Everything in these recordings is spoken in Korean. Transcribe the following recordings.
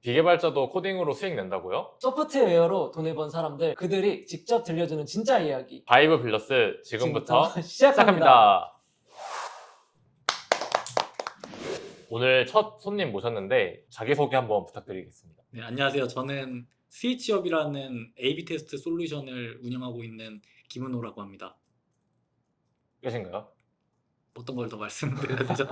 비개발자도 코딩으로 수익 낸다고요? 소프트웨어로 돈을 번 사람들, 그들이 직접 들려주는 진짜 이야기 바이브 빌러스 지금부터 시작합니다. 시작합니다. 오늘 첫 손님 모셨는데 자기소개 한번 부탁드리겠습니다. 네, 안녕하세요. 저는 스위치업이라는 A/B 테스트 솔루션을 운영하고 있는 김은호라고 합니다. 계신가요? 어떤 걸 더 말씀드려야 되죠?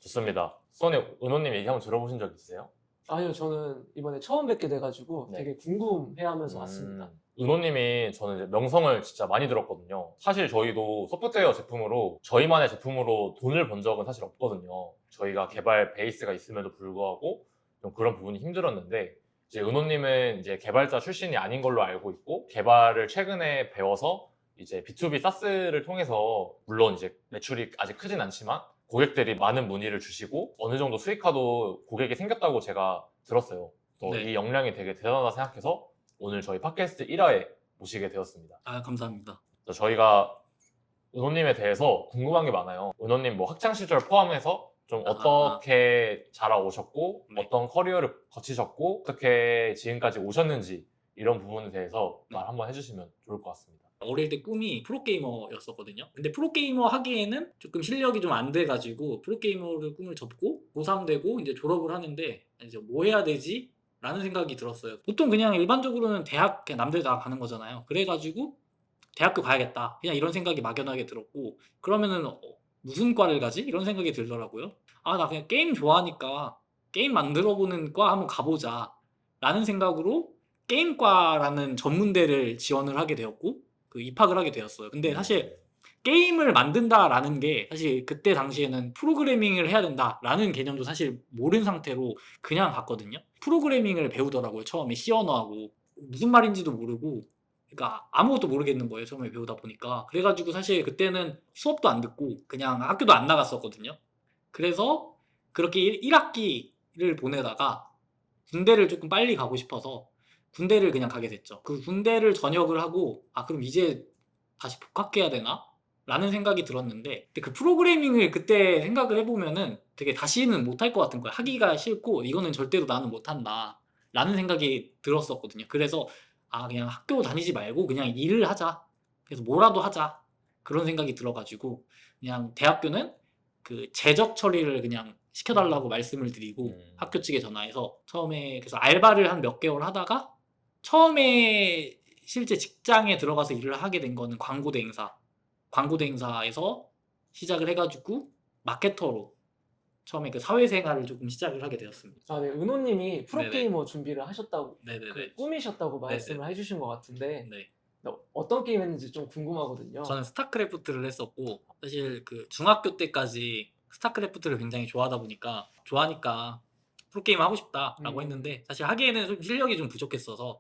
좋습니다. 손님, 은호님 얘기 한번 들어보신 적 있으세요? 아니요, 저는 이번에 처음 뵙게 돼가지고 네. 되게 궁금해하면서 왔습니다. 은호님이 저는 이제 명성을 진짜 많이 들었거든요. 사실 저희도 소프트웨어 제품으로 저희만의 제품으로 돈을 번 적은 사실 없거든요. 저희가 개발 베이스가 있음에도 불구하고 좀 그런 부분이 힘들었는데 이제 은호님은 이제 개발자 출신이 아닌 걸로 알고 있고 개발을 최근에 배워서 이제 B2B 사스를 통해서 물론 이제 매출이 아직 크진 않지만 고객들이 많은 문의를 주시고 어느 정도 수익화도 고객이 생겼다고 제가 들었어요. 그래서 네. 이 역량이 되게 대단하다 생각해서 오늘 저희 팟캐스트 1화에 모시게 되었습니다. 아, 감사합니다. 그래서 저희가 은호님에 대해서 궁금한 게 많아요. 은호님 뭐 학창 시절 포함해서 좀 어떻게 자라오셨고 네. 어떤 커리어를 거치셨고 어떻게 지금까지 오셨는지 이런 부분에 대해서 네. 말 한번 해주시면 좋을 것 같습니다. 어릴 때 꿈이 프로게이머였었거든요. 근데 프로게이머 하기에는 조금 실력이 좀 안 돼가지고 프로게이머를 꿈을 접고 고3 되고 이제 졸업을 하는데 이제 뭐 해야 되지? 라는 생각이 들었어요. 보통 그냥 일반적으로는 대학 그냥 남들 다 가는 거잖아요. 그래가지고 대학교 가야겠다. 그냥 이런 생각이 막연하게 들었고 그러면은 무슨 과를 가지? 이런 생각이 들더라고요. 아, 나 그냥 게임 좋아하니까 게임 만들어보는 과 한번 가보자. 라는 생각으로 게임과라는 전문대를 지원을 하게 되었고 그 입학을 하게 되었어요. 근데 사실 게임을 만든다라는 게 사실 그때 당시에는 프로그래밍을 해야 된다라는 개념도 사실 모르는 상태로 그냥 갔거든요. 프로그래밍을 배우더라고요. 처음에 C 언어하고 무슨 말인지도 모르고 그러니까 아무것도 모르겠는 거예요. 처음에 배우다 보니까. 그래가지고 사실 그때는 수업도 안 듣고 그냥 학교도 안 나갔었거든요. 그래서 그렇게 1학기를 보내다가 군대를 조금 빨리 가고 싶어서 군대를 그냥 가게 됐죠. 그 군대를 전역을 하고 아 그럼 이제 다시 복학해야 되나? 라는 생각이 들었는데 근데 그 프로그래밍을 그때 생각을 해보면은 되게 다시는 못할 것 같은 거야. 하기가 싫고 이거는 절대로 나는 못한다 라는 생각이 들었었거든요. 그래서 아 그냥 학교 다니지 말고 그냥 일을 하자. 그래서 뭐라도 하자. 그런 생각이 들어가지고 그냥 대학교는 그 재적 처리를 그냥 시켜달라고 말씀을 드리고 학교 측에 전화해서 처음에 그래서 알바를 한 몇 개월 하다가 처음에 실제 직장에 들어가서 일을 하게 된 거는 광고대행사에서 시작을 해가지고 마케터로 처음에 그 사회생활을 조금 시작을 하게 되었습니다. 아, 네, 은호님이 네네. 프로게이머 준비를 하셨다고, 네네네. 꿈이셨다고 말씀을 네네. 해주신 것 같은데 네. 어떤 게임 했는지 좀 궁금하거든요. 저는 스타크래프트를 했었고 사실 그 중학교 때까지 스타크래프트를 굉장히 좋아하니까 프로게임 하고 싶다라고 했는데 사실 하기에는 좀 실력이 좀 부족했어서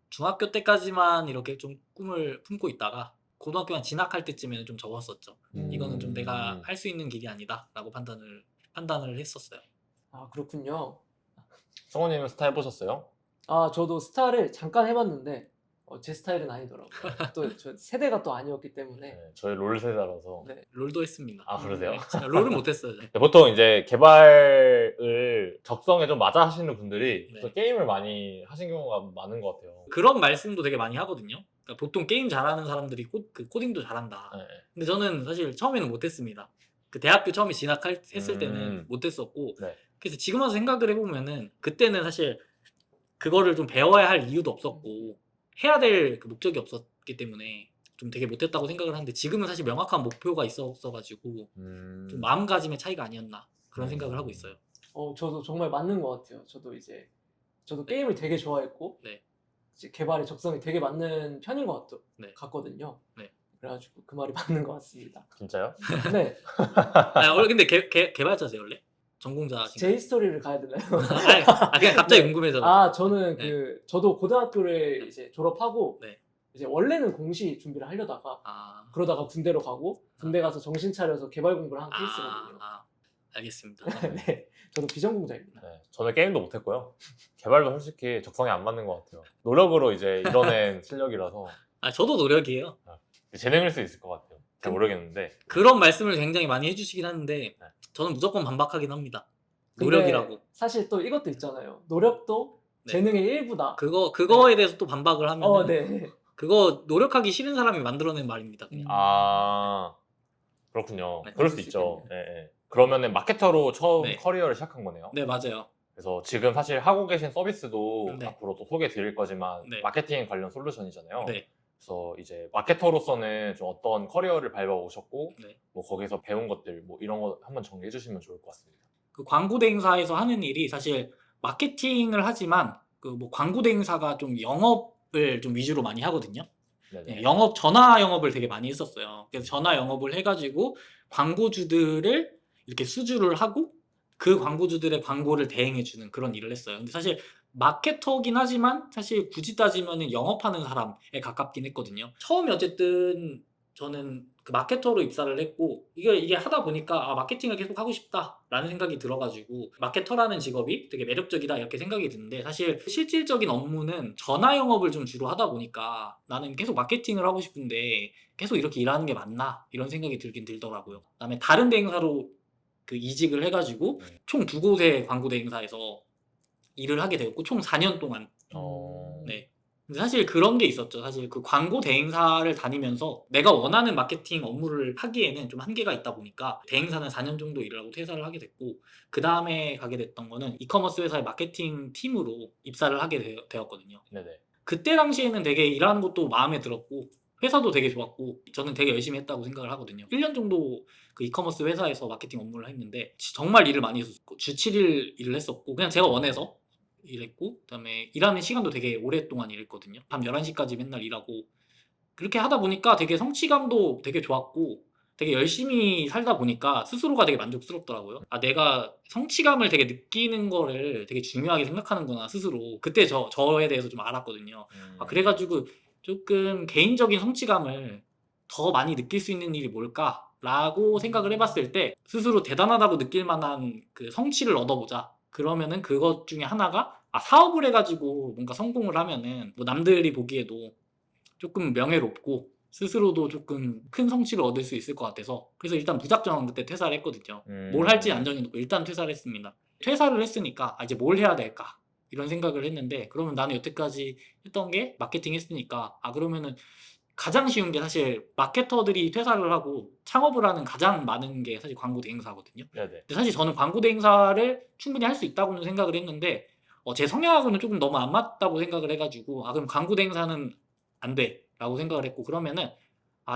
중학교 때까지만 이렇게 좀 꿈을 품고 있다가 고등학교 한 진학할 때쯤에는 좀 접었었죠. 이거는 좀 내가 할 수 있는 길이 아니다라고 판단을 했었어요. 아, 그렇군요. 성우님은 스타 해보셨어요? 아, 저도 스타를 잠깐 해봤는데 제 스타일은 아니더라고요. 또 저 세대가 또 아니었기 때문에. 네, 저희 롤 세대라서. 네. 롤도 했습니다. 아, 그러세요? 네, 롤은 못했어요. 보통 이제 개발을 적성에 좀 맞아 하시는 분들이 네. 또 게임을 많이 하신 경우가 많은 것 같아요. 그런 말씀도 되게 많이 하거든요. 그러니까 보통 게임 잘하는 사람들이 코딩도 잘한다. 네. 근데 저는 사실 처음에는 못했습니다. 그 대학교 처음에 진학했을 때는 못했었고 네. 그래서 지금 와서 생각을 해보면은 그때는 사실 그거를 좀 배워야 할 이유도 없었고 해야 될 그 목적이 없었기 때문에 좀 되게 못했다고 생각을 하는데 지금은 사실 명확한 목표가 있었어가지고 좀 마음가짐의 차이가 아니었나 그런 생각을 하고 있어요. 저도 정말 맞는 것 같아요. 저도 게임을 되게 좋아했고 네. 이제 개발에 적성이 되게 맞는 편인 것 네. 같거든요. 네. 그래가지고 그 말이 맞는 것 같습니다. 진짜요? 네. 아, 원래 근데 개발자세요 원래? 전공자신가요? 제 스토리를 가야 되나요? 그냥 갑자기 네. 궁금해서. 아, 저는 네. 저도 고등학교를 이제 졸업하고 네. 이제 원래는 공시 준비를 하려다가 그러다가 군대로 가고 군대 가서 정신 차려서 개발 공부를 한 케이스거든요. 알겠습니다. 네, 저도 비전공자입니다. 네, 저는 게임도 못했고요. 개발도 솔직히 적성에 안 맞는 것 같아요. 노력으로 이제 이뤄낸 실력이라서 저도 노력이에요. 재능일 수 있을 것 같아요. 잘 모르겠는데 그런 말씀을 굉장히 많이 해주시긴 하는데 저는 무조건 반박하긴 합니다. 근데 노력이라고. 사실 또 이것도 있잖아요. 노력도 네. 재능의 일부다. 그거에 대해서 또 반박을 하면은 네. 그거 노력하기 싫은 사람이 만들어낸 말입니다. 그냥. 아, 그렇군요. 네. 그럴 수 있죠. 예, 예. 그러면은 마케터로 처음 네. 커리어를 시작한 거네요. 네, 맞아요. 그래서 지금 사실 하고 계신 서비스도 네. 앞으로 또 소개해 드릴 거지만 네. 마케팅 관련 솔루션이잖아요. 네. 그래서 이제 마케터로서는 좀 어떤 커리어를 밟아 오셨고 네. 뭐 거기서 배운 것들 뭐 이런 거 한번 정리해 주시면 좋을 것 같습니다. 그 광고 대행사에서 하는 일이 사실 마케팅을 하지만 그 뭐 광고 대행사가 좀 영업을 좀 위주로 많이 하거든요. 네네. 영업 전화 영업을 되게 많이 했었어요. 그래서 전화 영업을 해가지고 광고주들을 이렇게 수주를 하고 그 광고주들의 광고를 대행해주는 그런 일을 했어요. 근데 사실 마케터긴 하지만 사실 굳이 따지면 영업하는 사람에 가깝긴 했거든요. 처음에 어쨌든 저는 그 마케터로 입사를 했고 이게 하다 보니까 마케팅을 계속 하고 싶다라는 생각이 들어가지고 마케터라는 직업이 되게 매력적이다 이렇게 생각이 드는데 사실 실질적인 업무는 전화 영업을 좀 주로 하다 보니까 나는 계속 마케팅을 하고 싶은데 계속 이렇게 일하는 게 맞나 이런 생각이 들긴 들더라고요. 그다음에 다른 대행사로 그 이직을 해가지고 총 2곳의 광고 대행사에서 일을 하게 되었고 총 4년 동안. 네. 근데 사실 그런 게 있었죠. 사실 그 광고 대행사를 다니면서 내가 원하는 마케팅 업무를 하기에는 좀 한계가 있다 보니까 대행사는 4년 정도 일을 하고 퇴사를 하게 됐고 그 다음에 가게 됐던 거는 이커머스 회사의 마케팅 팀으로 입사를 하게 되었거든요. 네네. 그때 당시에는 되게 일하는 것도 마음에 들었고 회사도 되게 좋았고 저는 되게 열심히 했다고 생각을 하거든요. 1년 정도 그 이커머스 회사에서 마케팅 업무를 했는데 정말 일을 많이 했었고 주 7일 일을 했었고 그냥 제가 원해서 일했고 그다음에 일하는 시간도 되게 오랫동안 일했거든요. 밤 11시까지 맨날 일하고 그렇게 하다 보니까 되게 성취감도 되게 좋았고 되게 열심히 살다 보니까 스스로가 되게 만족스럽더라고요. 내가 성취감을 되게 느끼는 거를 되게 중요하게 생각하는구나 스스로. 그때 저에 대해서 좀 알았거든요. 그래가지고 조금 개인적인 성취감을 더 많이 느낄 수 있는 일이 뭘까라고 생각을 해봤을 때 스스로 대단하다고 느낄 만한 그 성취를 얻어보자. 그러면은 그것 중에 하나가 사업을 해가지고 뭔가 성공을 하면은 뭐 남들이 보기에도 조금 명예롭고 스스로도 조금 큰 성취를 얻을 수 있을 것 같아서 그래서 일단 무작정 그때 퇴사를 했거든요. 뭘 할지 안 정해놓고 일단 퇴사를 했습니다. 퇴사를 했으니까 이제 뭘 해야 될까 이런 생각을 했는데 그러면 나는 여태까지 했던 게 마케팅 했으니까 그러면은 가장 쉬운 게 사실 마케터들이 퇴사를 하고 창업을 하는 가장 많은 게 사실 광고 대행사거든요. 네네. 근데 사실 저는 광고 대행사를 충분히 할 수 있다고는 생각을 했는데 제 성향하고는 조금 너무 안 맞다고 생각을 해가지고 그럼 광고 대행사는 안 돼 라고 생각을 했고 그러면은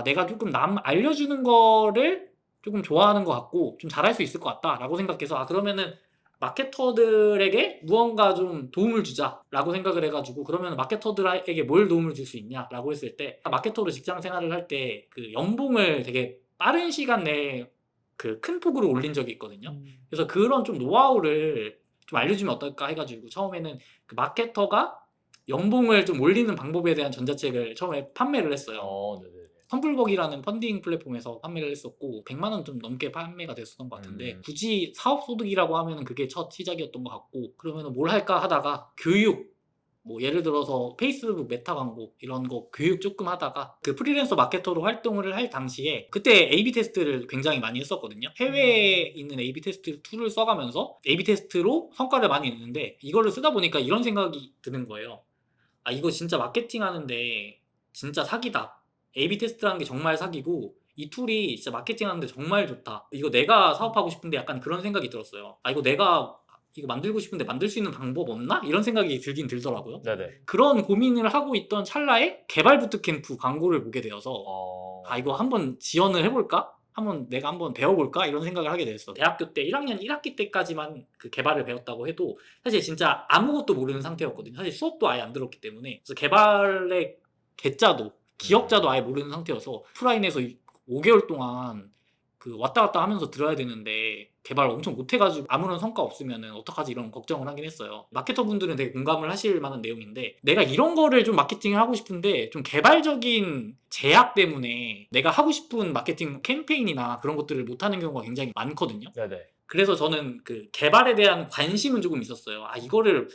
내가 조금 남 알려주는 거를 조금 좋아하는 것 같고 좀 잘할 수 있을 것 같다 라고 생각해서 그러면은 마케터들에게 무언가 좀 도움을 주자 라고 생각을 해가지고 그러면 마케터들에게 뭘 도움을 줄 수 있냐 라고 했을 때 마케터로 직장 생활을 할 때 그 연봉을 되게 빠른 시간 내에 그 큰 폭으로 올린 적이 있거든요. 그래서 그런 좀 노하우를 좀 알려주면 어떨까 해가지고 처음에는 그 마케터가 연봉을 좀 올리는 방법에 대한 전자책을 처음에 판매를 했어요. 네네. 텀블벅이라는 펀딩 플랫폼에서 판매를 했었고 100만 원 좀 넘게 판매가 됐었던 것 같은데 굳이 사업 소득이라고 하면은 그게 첫 시작이었던 것 같고 그러면은 뭘 할까 하다가 교육 뭐 예를 들어서 페이스북 메타 광고 이런 거 교육 조금 하다가 그 프리랜서 마케터로 활동을 할 당시에 그때 A/B 테스트를 굉장히 많이 했었거든요. 해외에 있는 A/B 테스트 툴을 써가면서 A/B 테스트로 성과를 많이 냈는데 이거를 쓰다 보니까 이런 생각이 드는 거예요. 이거 진짜 마케팅 하는데 진짜 사기다. A/B 테스트라는 게 정말 사기고 이 툴이 진짜 마케팅 하는데 정말 좋다. 이거 내가 사업하고 싶은데 약간 그런 생각이 들었어요. 이거 내가 이거 만들고 싶은데 만들 수 있는 방법 없나? 이런 생각이 들긴 들더라고요. 네네. 그런 고민을 하고 있던 찰나에 개발 부트캠프 광고를 보게 되어서 이거 한번 지원을 해볼까? 내가 한번 배워볼까? 이런 생각을 하게 됐어. 대학교 때 1학년 1학기 때까지만 그 개발을 배웠다고 해도 사실 진짜 아무것도 모르는 상태였거든요. 사실 수업도 아예 안 들었기 때문에. 그래서 개발의 개자도 기억자도 아예 모르는 상태여서 오프라인에서 5개월 동안 그 왔다 갔다 하면서 들어야 되는데 개발 엄청 못해가지고 아무런 성과 없으면은 어떡하지 이런 걱정을 하긴 했어요. 마케터 분들은 되게 공감을 하실 만한 내용인데 내가 이런 거를 좀 마케팅을 하고 싶은데 좀 개발적인 제약 때문에 내가 하고 싶은 마케팅 캠페인이나 그런 것들을 못하는 경우가 굉장히 많거든요. 네네. 그래서 저는 그 개발에 대한 관심은 조금 있었어요. 이거를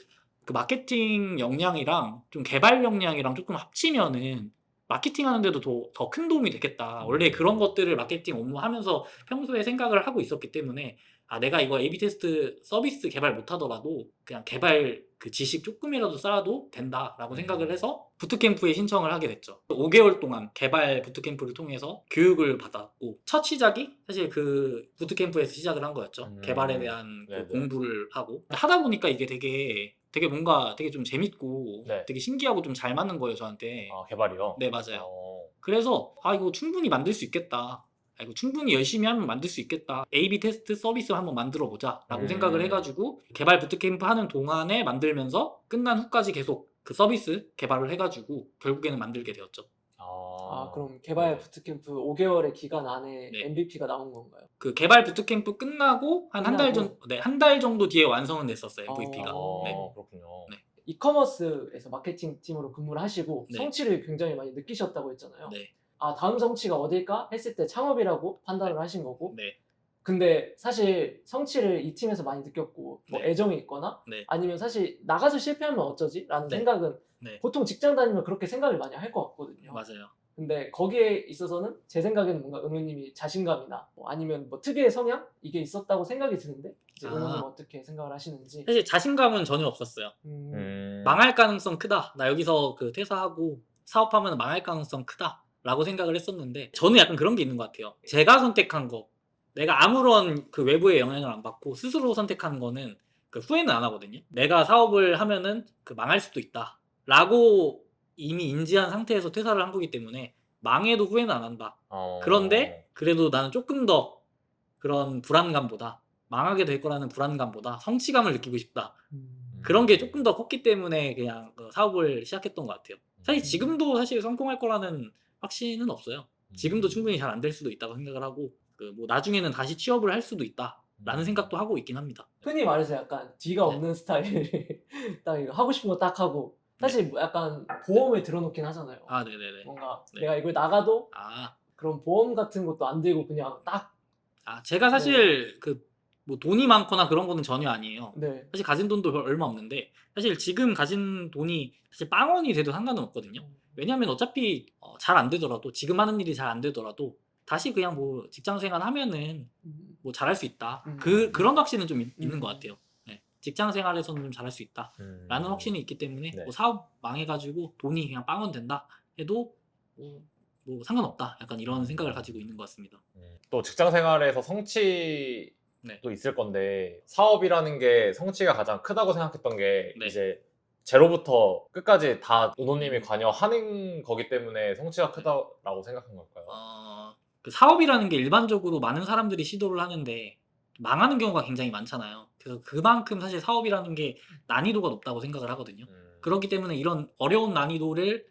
그 마케팅 역량이랑 좀 개발 역량이랑 조금 합치면은 마케팅 하는데도 더 큰 도움이 되겠다. 원래 그런 것들을 마케팅 업무 하면서 평소에 생각을 하고 있었기 때문에 내가 이거 A/B 테스트 서비스 개발 못하더라도 그냥 개발 그 지식 조금이라도 쌓아도 된다라고 생각을 해서 부트캠프에 신청을 하게 됐죠. 5개월 동안 개발 부트캠프를 통해서 교육을 받았고 첫 시작이 사실 그 부트캠프에서 시작을 한 거였죠. 개발에 대한 그 네네. 공부를 하고 하다 보니까 이게 되게 뭔가 되게 좀 재밌고 네. 되게 신기하고 좀 잘 맞는 거예요, 저한테. 개발이요? 네, 맞아요. 그래서 이거 충분히 만들 수 있겠다. 이거 충분히 열심히 하면 만들 수 있겠다. A/B 테스트 서비스 한번 만들어 보자 라고 생각을 해가지고 개발 부트캠프 하는 동안에 만들면서 끝난 후까지 계속 그 서비스 개발을 해가지고 결국에는 만들게 되었죠. 그럼 개발 네. 부트캠프 5개월의 기간 안에 네. MVP가 나온 건가요? 그 개발 부트캠프 끝나고 한 한 달 끝나고? 정도, 한 달 정도 뒤에 완성은 됐었어요, MVP가. 네. 그렇군요. 네. 이커머스에서 마케팅 팀으로 근무를 하시고 네. 성취를 굉장히 많이 느끼셨다고 했잖아요. 네. 다음 성취가 어딜까 했을 때 창업이라고 판단을 하신 거고, 네. 근데 사실 성취를 이 팀에서 많이 느꼈고 뭐 네. 애정이 있거나 네. 아니면 사실 나가서 실패하면 어쩌지? 라는 네. 생각은 네. 보통 직장 다니면 그렇게 생각을 많이 할 것 같거든요. 맞아요. 근데 거기에 있어서는 제 생각에는 뭔가 은호님이 자신감이나 아니면 뭐 특유의 성향? 이게 있었다고 생각이 드는데 이제 은호님 어떻게 생각을 하시는지. 사실 자신감은 전혀 없었어요. 망할 가능성 크다. 나 여기서 그 퇴사하고 사업하면 망할 가능성 크다. 라고 생각을 했었는데 저는 약간 그런 게 있는 것 같아요. 제가 선택한 거, 내가 아무런 그 외부의 영향을 안 받고 스스로 선택한 거는 그 후회는 안 하거든요. 내가 사업을 하면은 그 망할 수도 있다. 라고 이미 인지한 상태에서 퇴사를 한 거기 때문에 망해도 후회는 안 한다. 그런데 그래도 나는 조금 더 그런 불안감보다 망하게 될 거라는 불안감보다 성취감을 느끼고 싶다. 그런 게 조금 더 컸기 때문에 그냥 그 사업을 시작했던 것 같아요. 사실 지금도 사실 성공할 거라는 확신은 없어요. 지금도 충분히 잘 안 될 수도 있다고 생각을 하고 그 뭐 나중에는 다시 취업을 할 수도 있다라는 생각도 하고 있긴 합니다. 흔히 말해서 약간 뒤가 없는 스타일. 딱 이거 하고 싶은 거 딱 하고. 사실 뭐 약간 보험을 들어놓긴 하잖아요. 네네네. 뭔가 네. 내가 이걸 나가도 그런 보험 같은 것도 안 들고 그냥 딱. 제가 사실 그 뭐 돈이 많거나 그런 거는 전혀 아니에요. 네. 사실 가진 돈도 얼마 없는데 사실 지금 가진 돈이 사실 빵원이 돼도 상관은 없거든요. 왜냐하면 어차피 잘 안 되더라도 지금 하는 일이 잘 안 되더라도 다시 그냥 뭐 직장 생활 하면은 뭐 잘할 수 있다. 그런 확신은 좀 있는 것 같아요. 네. 직장 생활에서는 좀 잘할 수 있다. 라는 확신이 있기 때문에 네. 뭐 사업 망해가지고 돈이 그냥 빵원 된다 해도 뭐 상관없다. 약간 이런 생각을 가지고 있는 것 같습니다. 또 직장 생활에서 성취도 네. 있을 건데 사업이라는 게 성취가 가장 크다고 생각했던 게 네. 이제 제로부터 끝까지 다 은호님이 관여하는 거기 때문에 성취가 크다라고 생각한 걸까요? 그 사업이라는 게 일반적으로 많은 사람들이 시도를 하는데 망하는 경우가 굉장히 많잖아요. 그래서 그만큼 사실 사업이라는 게 난이도가 높다고 생각을 하거든요. 그렇기 때문에 이런 어려운 난이도를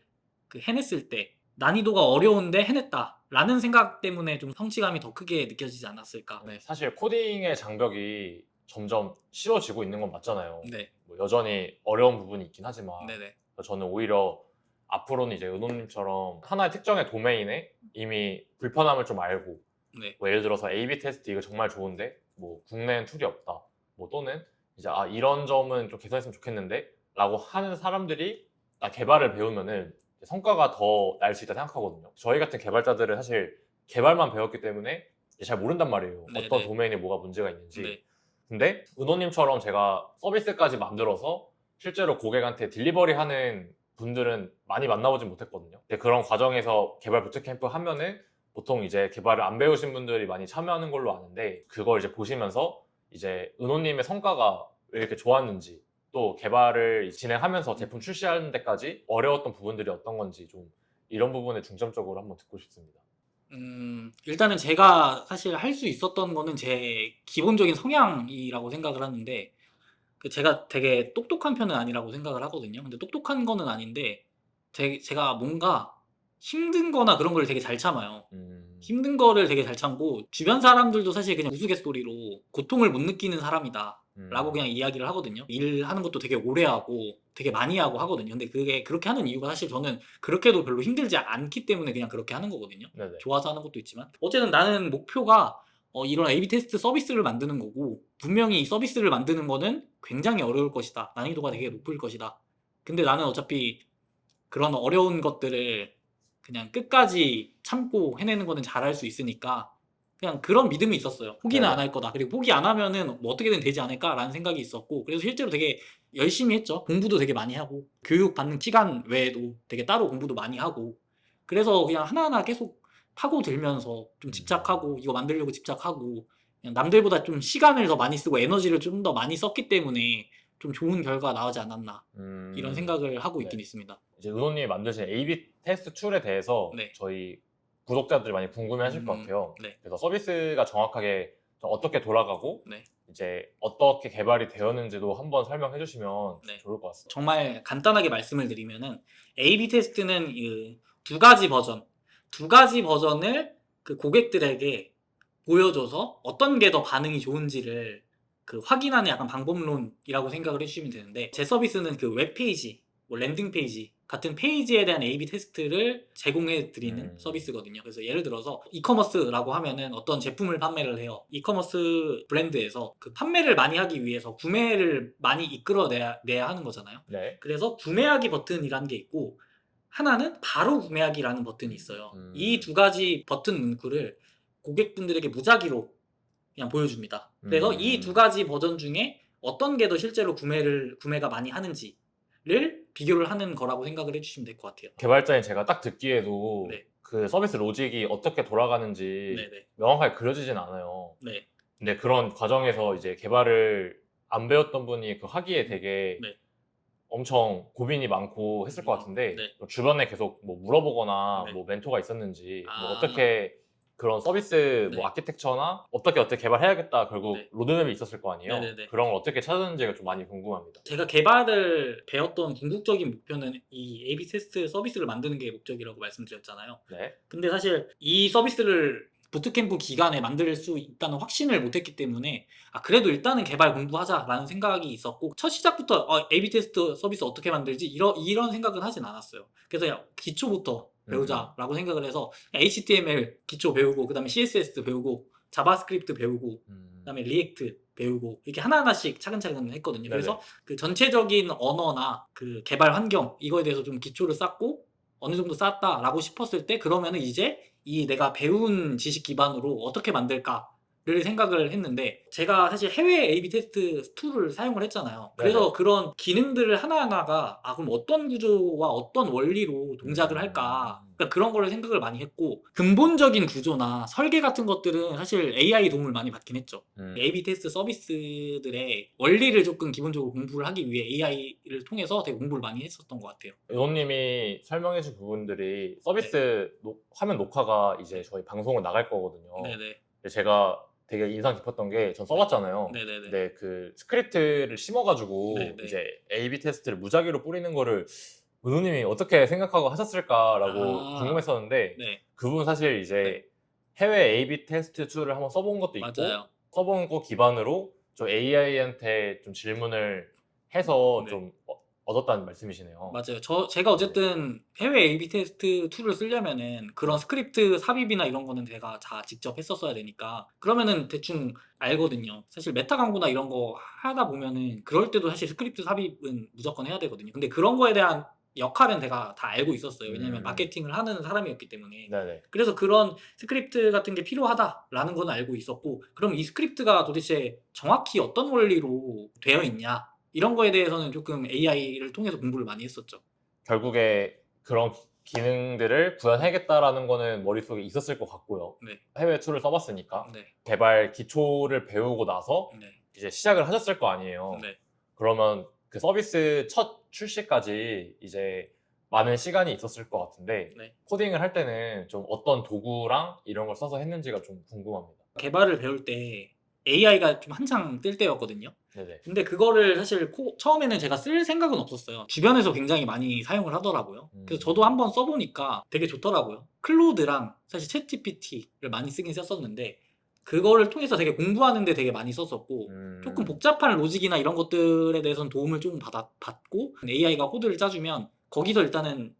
그 해냈을 때 난이도가 어려운데 해냈다라는 생각 때문에 좀 성취감이 더 크게 느껴지지 않았을까. 네, 사실 코딩의 장벽이 점점 쉬워지고 있는 건 맞잖아요. 네. 뭐 여전히 어려운 부분이 있긴 하지만 네네. 저는 오히려 앞으로는 이제 은호님처럼 하나의 특정의 도메인에 이미 불편함을 좀 알고 네. 뭐 예를 들어서 A/B 테스트 이거 정말 좋은데 뭐 국내엔 툴이 없다. 뭐 또는 이제 이런 점은 좀 개선했으면 좋겠는데 라고 하는 사람들이 개발을 배우면은 성과가 더 날 수 있다 생각하거든요. 저희 같은 개발자들은 사실 개발만 배웠기 때문에 잘 모른단 말이에요. 네네. 어떤 도메인에 뭐가 문제가 있는지. 네. 근데 은호님처럼 제가 서비스까지 만들어서 실제로 고객한테 딜리버리 하는 분들은 많이 만나보진 못했거든요. 근데 그런 과정에서 개발 부트캠프 하면은 보통 이제 개발을 안 배우신 분들이 많이 참여하는 걸로 아는데 그걸 이제 보시면서 이제 은호님의 성과가 왜 이렇게 좋았는지 또 개발을 진행하면서 제품 출시하는 데까지 어려웠던 부분들이 어떤 건지 좀 이런 부분에 중점적으로 한번 듣고 싶습니다. 일단은 제가 사실 할 수 있었던 거는 제 기본적인 성향이라고 생각을 하는데 제가 되게 똑똑한 편은 아니라고 생각을 하거든요. 근데 똑똑한 거는 아닌데 제가 뭔가 힘든 거나 그런 걸 되게 잘 참아요. 힘든 거를 되게 잘 참고 주변 사람들도 사실 그냥 우스갯소리로 고통을 못 느끼는 사람이다 라고 그냥 이야기를 하거든요. 일하는 것도 되게 오래 하고 되게 많이 하고 하거든요. 근데 그게 그렇게 하는 이유가 사실 저는 그렇게도 별로 힘들지 않기 때문에 그냥 그렇게 하는 거거든요. 네네. 좋아서 하는 것도 있지만 어쨌든 나는 목표가 이런 A/B 테스트 서비스를 만드는 거고 분명히 이 서비스를 만드는 거는 굉장히 어려울 것이다. 난이도가 되게 높을 것이다. 근데 나는 어차피 그런 어려운 것들을 그냥 끝까지 참고 해내는 거는 잘할 수 있으니까 그냥 그런 믿음이 있었어요. 포기는 네. 안 할 거다. 그리고 포기 안 하면은 뭐 어떻게든 되지 않을까라는 생각이 있었고, 그래서 실제로 되게 열심히 했죠. 공부도 되게 많이 하고, 교육 받는期간 외에도 되게 따로 공부도 많이 하고, 그래서 그냥 하나하나 계속 파고들면서 좀 집착하고, 이거 만들려고 집착하고, 그냥 남들보다 좀 시간을 더 많이 쓰고 에너지를 좀 더 많이 썼기 때문에 좀 좋은 결과가 나오지 않았나, 이런 생각을 하고 있긴 네. 있습니다. 이제 은호님이 만드신 A/B 테스트 툴에 대해서 네. 저희 구독자들이 많이 궁금해하실 것 같아요. 네. 그래서 서비스가 정확하게 어떻게 돌아가고 네. 이제 어떻게 개발이 되었는지도 한번 설명해 주시면 네. 좋을 것 같습니다. 정말 간단하게 말씀을 드리면은 A/B 테스트는 그 두 가지 버전을 그 고객들에게 보여줘서 어떤 게 더 반응이 좋은지를 그 확인하는 약간 방법론이라고 생각을 해주시면 되는데, 제 서비스는 그 웹페이지, 뭐 랜딩 페이지 같은 페이지에 대한 A/B 테스트를 제공해 드리는 서비스거든요. 그래서 예를 들어서 이커머스라고 하면은 어떤 제품을 판매를 해요. 이커머스 브랜드에서 그 판매를 많이 하기 위해서 구매를 많이 이끌어내야 하는 거잖아요. 네. 그래서 구매하기 버튼이라는 게 있고, 하나는 바로 구매하기라는 버튼이 있어요. 이 두 가지 버튼 문구를 고객분들에게 무작위로 그냥 보여줍니다. 그래서 이 두 가지 버전 중에 어떤 게 더 실제로 구매가 많이 하는지를 비교를 하는 거라고 생각을 해주시면 될 것 같아요. 개발자인 제가 딱 듣기에도 네. 그 서비스 로직이 어떻게 돌아가는지 네네. 명확하게 그려지진 않아요. 네. 근데 그런 과정에서 이제 개발을 안 배웠던 분이 그 하기에 되게 네. 엄청 고민이 많고 했을 것 같은데 네. 주변에 계속 뭐 물어보거나 네. 뭐 멘토가 있었는지 뭐 아. 어떻게 그런 서비스 네. 뭐 아키텍처나 어떻게 개발해야겠다 결국 네. 로드맵이 있었을 거 아니에요. 네네네. 그런 걸 어떻게 찾았는지가 좀 많이 궁금합니다. 제가 개발을 배웠던 궁극적인 목표는 이 A/B 테스트 서비스를 만드는 게 목적이라고 말씀드렸잖아요. 네. 근데 사실 이 서비스를 부트캠프 기간에 만들 수 있다는 확신을 못했기 때문에 그래도 일단은 개발 공부하자라는 생각이 있었고, 첫 시작부터 A/B 테스트 서비스 어떻게 만들지 이런 생각은 하진 않았어요. 그래서 그냥 기초부터 배우자라고 생각을 해서 HTML 기초 배우고, 그다음에 CSS 배우고, 자바스크립트 배우고, 그다음에 리액트 배우고, 이렇게 하나하나씩 차근차근 했거든요. 네네. 그래서 그 전체적인 언어나 그 개발 환경 이거에 대해서 좀 기초를 쌓고 어느 정도 쌓았다라고 싶었을 때, 그러면은 이제 이 내가 배운 지식 기반으로 어떻게 만들까를 생각을 했는데, 제가 사실 해외 A/B 테스트 툴을 사용을 했잖아요. 그래서 네네. 그런 기능들을 하나하나가 그럼 어떤 구조와 어떤 원리로 동작을 할까, 그러니까 그런 거를 생각을 많이 했고, 근본적인 구조나 설계 같은 것들은 사실 AI 도움을 많이 받긴 했죠. A/B 테스트 서비스들의 원리를 조금 기본적으로 공부를 하기 위해 AI를 통해서 되게 공부를 많이 했었던 것 같아요. 은호님이 설명해준 부분들이 서비스 화면 녹화가 이제 저희 방송을 나갈 거거든요. 네네. 근데 제가 되게 인상 깊었던 게 전 써봤잖아요. 네네네. 근데 그 스크립트를 심어가지고 네네. 이제 A/B 테스트를 무작위로 뿌리는 거를 은호님이 어떻게 생각하고 하셨을까라고 궁금했었는데 네. 그 부분 사실 이제 해외 A/B 테스트 툴을 한번 써본 것도 있고 맞아요. 써본 거 기반으로 저 AI한테 좀 질문을 해서 네. 좀 얻었다는 말씀이시네요. 맞아요. 제가 어쨌든 해외 A/B 테스트 툴을 쓰려면은 그런 스크립트 삽입이나 이런 거는 제가 다 직접 했었어야 되니까, 그러면은 대충 알거든요. 사실 메타 광고나 이런 거 하다 보면은 그럴 때도 사실 스크립트 삽입은 무조건 해야 되거든요. 근데 그런 거에 대한 역할은 제가 다 알고 있었어요. 왜냐면 마케팅을 하는 사람이었기 때문에. 네네. 그래서 그런 스크립트 같은 게 필요하다라는 건 알고 있었고, 그럼 이 스크립트가 도대체 정확히 어떤 원리로 되어 있냐, 이런 거에 대해서는 조금 AI를 통해서 공부를 많이 했었죠. 결국에 그런 기능들을 구현해야겠다라는 거는 머릿속에 있었을 것 같고요. 네. 해외 툴을 써봤으니까 네. 개발 기초를 배우고 나서 네. 이제 시작을 하셨을 거 아니에요. 네. 그러면 그 서비스 첫 출시까지 이제 많은 시간이 있었을 것 같은데 네. 코딩을 할 때는 좀 어떤 도구랑 이런 걸 써서 했는지가 좀 궁금합니다. 개발을 배울 때 AI가 좀 한창 뜰 때였거든요. 네네. 근데 그거를 사실 처음에는 제가 쓸 생각은 없었어요. 주변에서 굉장히 많이 사용을 하더라고요. 그래서 저도 한번 써보니까 되게 좋더라고요. 클로드랑 사실 챗GPT를 많이 쓰긴 썼었는데, 그거를 통해서 되게 공부하는데 되게 많이 썼었고, 조금 복잡한 로직이나 이런 것들에 대해서는 도움을 좀 받고, AI가 코드를 짜주면 거기서 일단은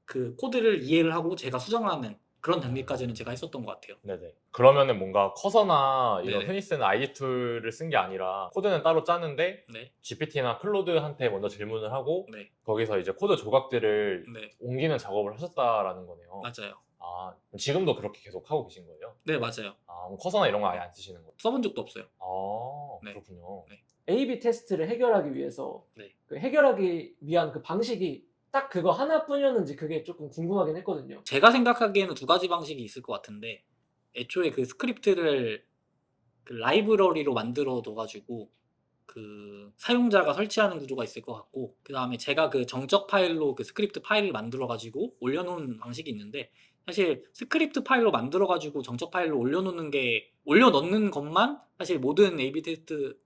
그 코드를 이해를 하고 제가 수정하는 그런 단계까지는 제가 했었던 것 같아요. 네네. 그러면은 뭔가 커서나 이런 네네. 흔히 쓰는 ID 툴을 쓴 게 아니라 코드는 따로 짜는데 네. GPT나 클로드한테 먼저 질문을 하고 네. 거기서 이제 코드 조각들을 네. 옮기는 작업을 하셨다라는 거네요. 맞아요. 아, 지금도 그렇게 계속 하고 계신 거예요? 네, 맞아요. 아, 그럼 커서나 이런 거 아예 안 쓰시는 거예요? 써본 적도 없어요. 아, 네. 그렇군요. 네. A/B 테스트를 해결하기 위해서 네. 그 해결하기 위한 그 방식이 딱 그거 하나뿐이었는지 그게 조금 궁금하긴 했거든요. 제가 생각하기에는 두 가지 방식이 있을 것 같은데, 애초에 그 스크립트를 그 라이브러리로 만들어 둬가지고 그 사용자가 설치하는 구조가 있을 것 같고, 그 다음에 제가 그 정적 파일로 그 스크립트 파일을 만들어 가지고 올려놓은 방식이 있는데, 사실 스크립트 파일로 만들어 가지고 정적 파일로 올려놓는 것만 사실 모든 A/B 테스트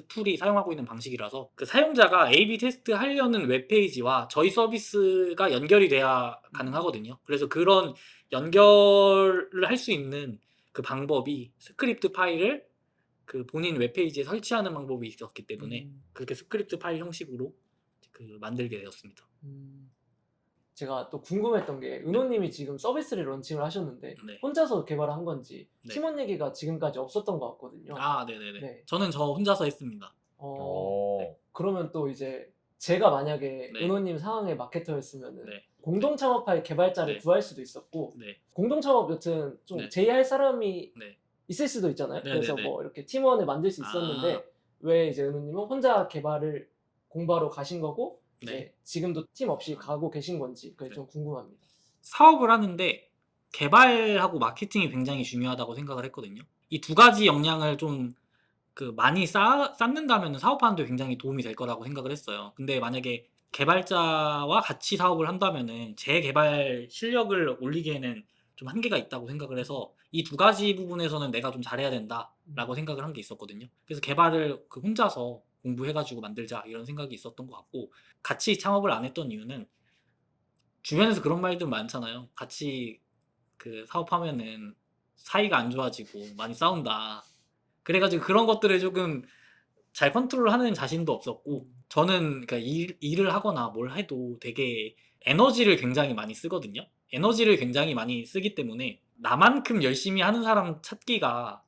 툴이 사용하고 있는 방식이라서, 그 사용자가 A/B 테스트 하려는 웹페이지와 저희 서비스가 연결이 돼야 가능하거든요. 그래서 그런 연결을 할 수 있는 그 방법이 스크립트 파일을 그 본인 웹페이지에 설치하는 방법이 있었기 때문에 그렇게 스크립트 파일 형식으로 그 만들게 되었습니다. 제가 또 궁금했던 게 은호님이 지금 서비스를 런칭을 하셨는데 네. 혼자서 개발을 한 건지 네. 팀원 얘기가 지금까지 없었던 것 같거든요. 아, 네네네. 네. 저는 저 혼자서 했습니다. 오. 그러면 또 이제 제가 만약에 네. 은호님 상황의 마케터였으면은 네. 공동 창업할 개발자를 네. 구할 수도 있었고 네. 공동 창업 여튼 좀 네. 제의할 사람이 네. 있을 수도 있잖아요. 네, 그래서 네, 뭐 이렇게 팀원을 만들 수 아. 있었는데 왜 이제 은호님은 혼자 개발을 공부하러 가신 거고 이제 네. 지금도 팀 없이 가고 계신 건지 그게 네. 좀 궁금합니다. 사업을 하는데 개발하고 마케팅이 굉장히 중요하다고 생각을 했거든요. 이 두 가지 역량을 좀 그 많이 쌓는다면 사업하는 데 굉장히 도움이 될 거라고 생각을 했어요. 근데 만약에 개발자와 같이 사업을 한다면은 제 개발 실력을 올리기에는 좀 한계가 있다고 생각을 해서, 이 두 가지 부분에서는 내가 좀 잘해야 된다라고 생각을 한 게 있었거든요. 그래서 개발을 그 혼자서 공부해가지고 만들자 이런 생각이 있었던 것 같고, 같이 창업을 안 했던 이유는 주변에서 그런 말들 많잖아요. 같이 그 사업하면은 사이가 안 좋아지고 많이 싸운다. 그래가지고 그런 것들을 조금 잘 컨트롤하는 자신도 없었고, 저는 그러니까 일을 하거나 뭘 해도 되게 에너지를 굉장히 많이 쓰거든요. 에너지를 굉장히 많이 쓰기 때문에 나만큼 열심히 하는 사람 찾기가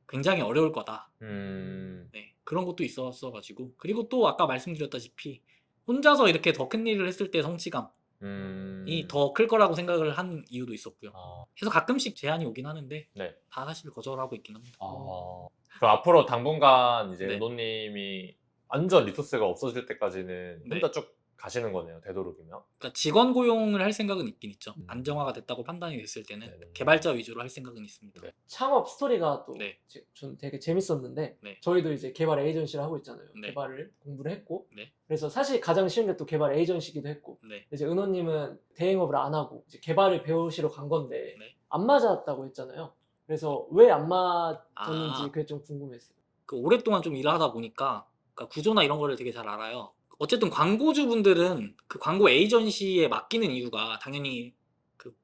굉장히 어려울 거다. 네, 그런 것도 있었어가지고, 그리고 또 아까 말씀드렸다시피 혼자서 이렇게 더 큰 일을 했을 때 성취감이 더 클 거라고 생각을 한 이유도 있었고요. 아, 그래서 가끔씩 제안이 오긴 하는데 네. 다 사실 거절하고 있긴 합니다. 아. 그럼 앞으로 당분간 이제 네. 은호님이 완전 리소스가 없어질 때까지는 네. 혼자 쭉 가시는 거네요, 되도록이면. 그러니까 직원 고용을 할 생각은 있긴 있죠. 음. 안정화가 됐다고 판단이 됐을 때는 네네. 개발자 위주로 할 생각은 있습니다. 네. 창업 스토리가 또 네. 전 되게 재밌었는데 네. 저희도 이제 개발 에이전시를 하고 있잖아요. 네. 개발을 공부를 했고 네. 그래서 사실 가장 쉬운 게 또 개발 에이전시기도 했고 네. 이제 은호님은 대행업을 안 하고 이제 개발을 배우시러 간 건데 네. 안 맞았다고 했잖아요. 그래서 왜 안 맞았는지 아. 그게 좀 궁금했어요. 그 오랫동안 좀 일을 하다 보니까 그러니까 구조나 이런 거를 되게 잘 알아요. 어쨌든 광고주분들은 그 광고 에이전시에 맡기는 이유가 당연히 그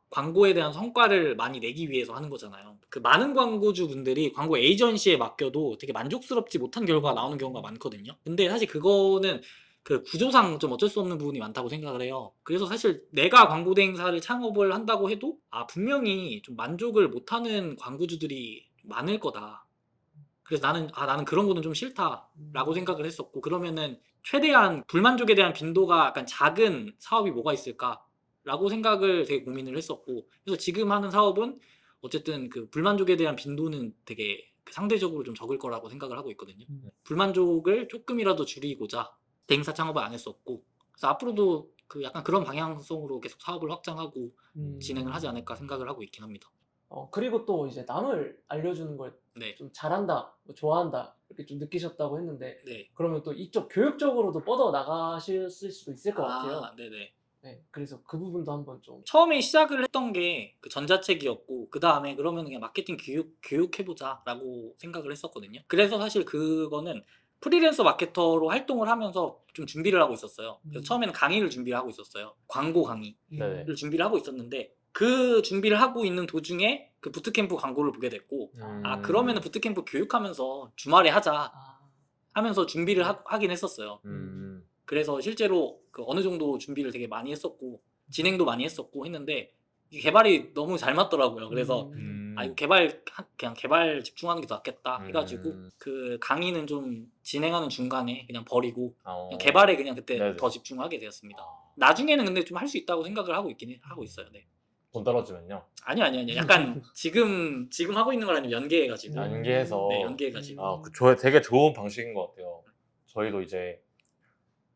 광고에 대한 성과를 많이 내기 위해서 하는 거잖아요. 그 많은 광고주분들이 광고 에이전시에 맡겨도 되게 만족스럽지 못한 결과가 나오는 경우가 많거든요. 근데 사실 그거는 그 구조상 좀 어쩔 수 없는 부분이 많다고 생각을 해요. 그래서 사실 내가 광고 대행사를 창업을 한다고 해도 분명히 좀 만족을 못하는 광고주들이 많을 거다. 그래서 나는 그런 거는 좀 싫다라고 생각을 했었고, 그러면은 최대한 불만족에 대한 빈도가 약간 작은 사업이 뭐가 있을까라고 생각을 되게 고민을 했었고, 그래서 지금 하는 사업은 어쨌든 그 불만족에 대한 빈도는 되게 상대적으로 좀 적을 거라고 생각을 하고 있거든요. 불만족을 조금이라도 줄이고자 대행사 창업을 안 했었고, 그래서 앞으로도 그 약간 그런 방향성으로 계속 사업을 확장하고 진행을 하지 않을까 생각을 하고 있긴 합니다. 그리고 또 이제 남을 알려주는 걸 좀 네. 잘한다, 뭐 좋아한다 이렇게 좀 느끼셨다고 했는데 네. 그러면 또 이쪽 교육적으로도 뻗어 나가실 수도 있을 것 같아요. 네네. 네, 그래서 그 부분도 한번 좀 처음에 시작을 했던 게 그 전자책이었고, 그 다음에 그러면 그냥 마케팅 교육해보자라고 생각을 했었거든요. 그래서 사실 그거는 프리랜서 마케터로 활동을 하면서 좀 준비를 하고 있었어요. 그래서 처음에는 강의를 준비를 하고 있었어요. 광고 강의를 네네. 준비를 하고 있었는데, 그 준비를 하고 있는 도중에 그 부트캠프 광고를 보게 됐고, 그러면은 부트캠프 교육하면서 주말에 하자 하면서 준비를 하긴 했었어요. 그래서 실제로 그 어느 정도 준비를 되게 많이 했었고 진행도 많이 했었고 했는데, 이 개발이 너무 잘 맞더라고요. 그래서 이거 그냥 개발 집중하는 게 더 낫겠다 해가지고 그 강의는 좀 진행하는 중간에 그냥 버리고 그냥 개발에 그냥 그때 네네. 더 집중하게 되었습니다. 아. 나중에는 근데 좀 할 수 있다고 생각을 하고 있긴 하고 있어요. 네. 돈 떨어지면요. 아니요. 약간 지금 하고 있는 거랑 연계해가지고. 연계해서. 네, 연계해가지고. 되게 좋은 방식인 것 같아요. 저희도 이제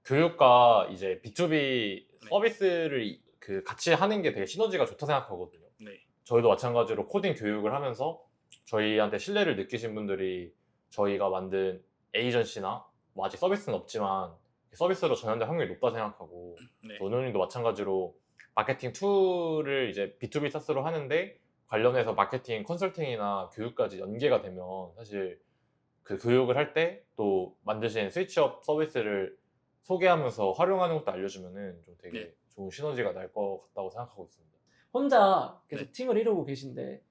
교육과 이제 B2B 서비스를 같이 하는 게 되게 시너지가 좋다 생각하거든요. 네. 저희도 마찬가지로 코딩 교육을 하면서 저희한테 신뢰를 느끼신 분들이 저희가 만든 에이전시나 뭐 아직 서비스는 없지만 서비스로 전환될 확률이 높다 생각하고 네. 은호님도 마찬가지로 마케팅 툴을 이제 B2B 사스로 하는데 관련해서 마케팅 컨설팅이나 교육까지 연계가 되면 사실 그 교육을 할 때 또 만드신 스위치업 서비스를 소개하면서 활용하는 것도 알려주면은 좀 되게 네. 좋은 시너지가 날 것 같다고 생각하고 있습니다. 혼자 계속 네. 팀을 이루고 계신데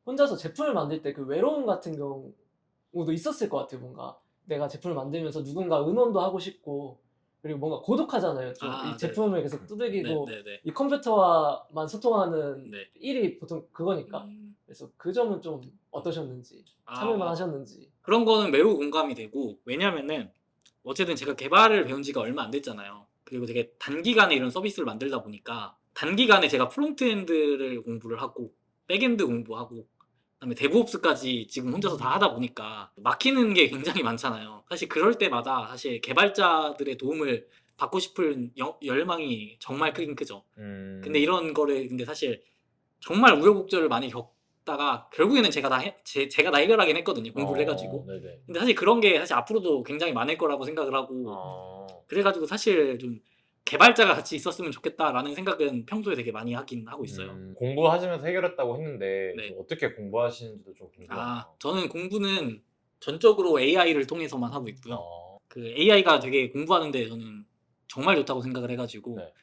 혼자서 제품을 만들 때 그 외로움 같은 경우도 있었을 것 같아요. 뭔가 내가 제품을 만들면서 누군가 의논도 하고 싶고 그리고 뭔가 고독하잖아요. 좀 이 네. 제품을 계속 두들기고 네. 이 컴퓨터와만 소통하는 네. 일이 보통 그거니까. 그래서 그 점은 좀 어떠셨는지 참여만 하셨는지. 그런 거는 매우 공감이 되고 왜냐면은 어쨌든 제가 개발을 배운 지가 얼마 안 됐잖아요. 그리고 되게 단기간에 이런 서비스를 만들다 보니까 단기간에 제가 프론트엔드를 공부를 하고 백엔드 공부하고 그다음에 데브옵스까지 지금 혼자서 다 하다 보니까 막히는 게 굉장히 많잖아요. 사실 그럴 때마다 사실 개발자들의 도움을 받고 싶은 열망이 정말 크긴 크죠. 근데 이런 거를 근데 사실 정말 우여곡절을 많이 겪다가 결국에는 제가 다 해결하긴 했거든요. 공부를 해가지고. 네네. 근데 사실 그런 게 사실 앞으로도 굉장히 많을 거라고 생각을 하고 그래가지고 사실 좀 개발자가 같이 있었으면 좋겠다라는 생각은 평소에 되게 많이 하긴 하고 있어요. 공부하시면서 해결했다고 했는데 네. 좀 어떻게 공부하시는지도 좀 궁금해요. 저는 공부는 전적으로 AI를 통해서만 하고 있고요. 그 AI가 되게 공부하는데 저는 정말 좋다고 생각을 해가지고 네.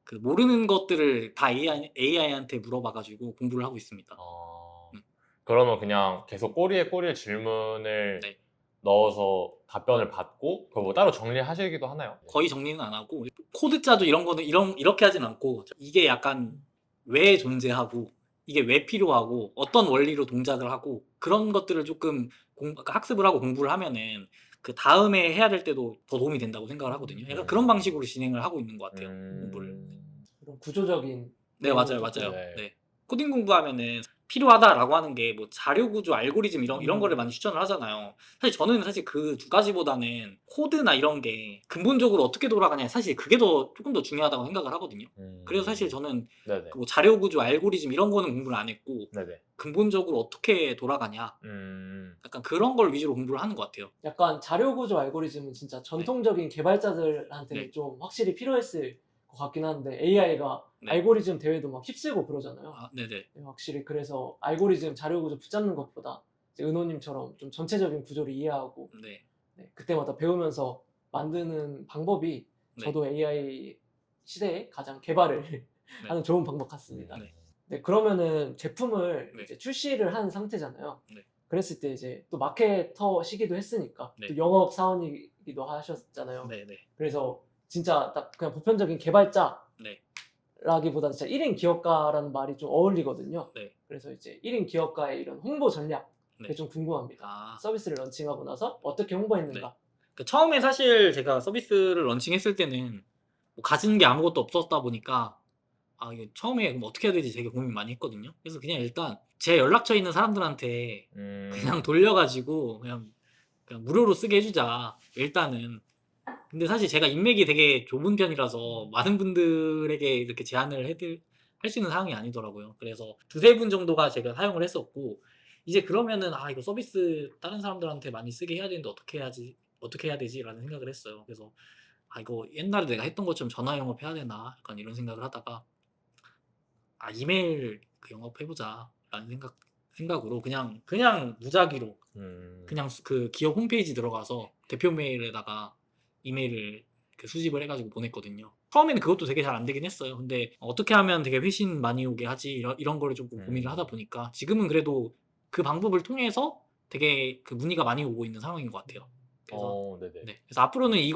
그 모르는 것들을 다 AI한테 물어봐가지고 공부를 하고 있습니다. 그러면 그냥 계속 꼬리에 꼬리에 질문을 네. 넣어서 답변을 받고 그걸 뭐 따로 정리하시기도 하나요? 거의 정리는 안 하고 코드 짜도 이런 거는 이렇게 하진 않고 이게 약간 왜 존재하고 이게 왜 필요하고 어떤 원리로 동작을 하고 그런 것들을 조금 학습을 하고 공부를 하면은 그 다음에 해야 될 때도 더 도움이 된다고 생각을 하거든요. 약간 그런 방식으로 진행을 하고 있는 것 같아요. 공부를. 그런 구조적인 네, 내용을 맞아요. 조금 네. 코딩 공부하면은 필요하다라고 하는 게 뭐 자료 구조, 알고리즘 이런 거를 많이 추천을 하잖아요. 사실 저는 사실 그 두 가지보다는 코드나 이런 게 근본적으로 어떻게 돌아가냐 사실 그게 조금 더 중요하다고 생각을 하거든요. 그래서 사실 저는 네네. 뭐 자료 구조, 알고리즘 이런 거는 공부를 안 했고 네네. 근본적으로 어떻게 돌아가냐 약간 그런 걸 위주로 공부를 하는 것 같아요. 약간 자료 구조 알고리즘은 진짜 전통적인 개발자들한테는 네. 좀 확실히 필요했을 것 같긴 한데 AI가 네. 알고리즘 대회도 막 휩쓸고 그러잖아요. 네네. 확실히 그래서 알고리즘 자료 구조 붙잡는 것보다 이제 은호님처럼 좀 전체적인 구조를 이해하고 네. 그때마다 배우면서 만드는 방법이 네. 저도 AI 시대에 가장 개발을 하는 좋은 방법 같습니다. 네. 그러면은 제품을 네. 이제 출시를 한 상태잖아요. 네. 그랬을 때 이제 또 마케터시기도 했으니까 네. 또 영업 사원이기도 하셨잖아요. 네네. 그래서 진짜 딱 그냥 보편적인 개발자 네. 라기보다 진짜 1인 기업가라는 말이 좀 어울리거든요. 네. 그래서 이제 1인 기업가의 이런 홍보 전략 그게 네. 좀 궁금합니다. 서비스를 런칭하고 나서 어떻게 홍보했는가. 처음에 사실 제가 서비스를 런칭했을 때는 뭐 가진 게 아무것도 없었다 보니까 이게 처음에 그럼 어떻게 해야 되지 되게 고민 많이 했거든요. 그래서 그냥 일단 제 연락처 있는 사람들한테 그냥 돌려가지고 그냥 무료로 쓰게 해주자 일단은. 근데 사실 제가 인맥이 되게 좁은 편이라서 많은 분들에게 이렇게 제안을 할 수 있는 상황이 아니더라고요. 그래서 두세 분 정도가 제가 사용을 했었고 이제 그러면은 이거 서비스 다른 사람들한테 많이 쓰게 해야 되는데 어떻게 해야 되지라는 생각을 했어요. 그래서 이거 옛날에 내가 했던 것처럼 전화 영업 해야 되나 약간 이런 생각을 하다가 이메일 영업해보자라는 생각으로 그냥 무작위로 그냥 그 기업 홈페이지 들어가서 대표 메일에다가 이메일을 수집을 해가지고 보냈거든요. 처음에는 그것도 되게 잘 안 되긴 했어요. 근데 어떻게 하면 되게 회신 많이 오게 하지 이런 거를 조금 고민을 하다 보니까 지금은 그래도 그 방법을 통해서 되게 그 문의가 많이 오고 있는 상황인 것 같아요. 그래서 그래서 앞으로는 이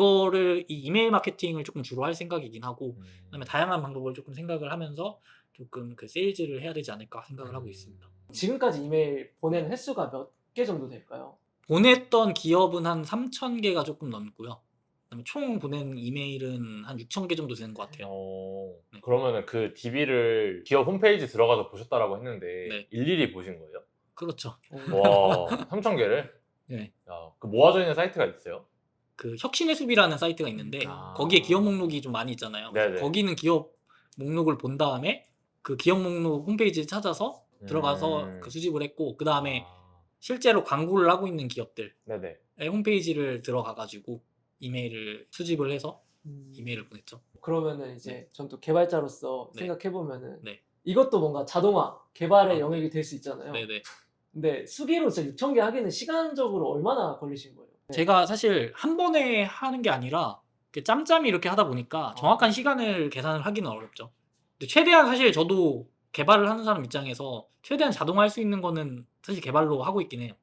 이메일 마케팅을 조금 주로 할 생각이긴 하고 그다음에 다양한 방법을 조금 생각을 하면서 조금 그 세일즈를 해야 되지 않을까 생각을 하고 있습니다. 지금까지 이메일 보낸 횟수가 몇 개 정도 될까요? 보냈던 기업은 한 3,000개가 조금 넘고요. 그다음에 총 보낸 이메일은 한 6,000개 정도 되는 것 같아요. 네. 그러면은 그 DB를 기업 홈페이지 들어가서 보셨다라고 했는데 네. 일일이 보신 거예요? 그렇죠. 와, 3,000개를? 네. 야, 그 모아져 있는 사이트가 있어요? 그 혁신의 숲이라는 사이트가 있는데 아. 거기에 기업 목록이 좀 많이 있잖아요. 네네. 거기는 기업 목록을 본 다음에 그 기업 목록 홈페이지를 찾아서 들어가서 그 수집을 했고, 그 다음에 실제로 광고를 하고 있는 기업들의 네네. 홈페이지를 들어가가지고 이메일을 수집을 해서 이메일을 보냈죠. 그러면은 이제 네. 전 또 개발자로서 네. 생각해보면은 네. 이것도 뭔가 자동화 개발의 아, 영역이 될 수 있잖아요. 네네. 근데 수기로 진짜 6,000개 하기는 시간적으로 얼마나 걸리신 거예요? 네. 제가 사실 한 번에 하는 게 아니라 이렇게 짬짬이 이렇게 하다 보니까 정확한 시간을 계산을 하기는 어렵죠. 근데 최대한 사실 저도 개발을 하는 사람 입장에서 최대한 자동화할 수 있는 거는 사실 개발로 하고 있긴 해요.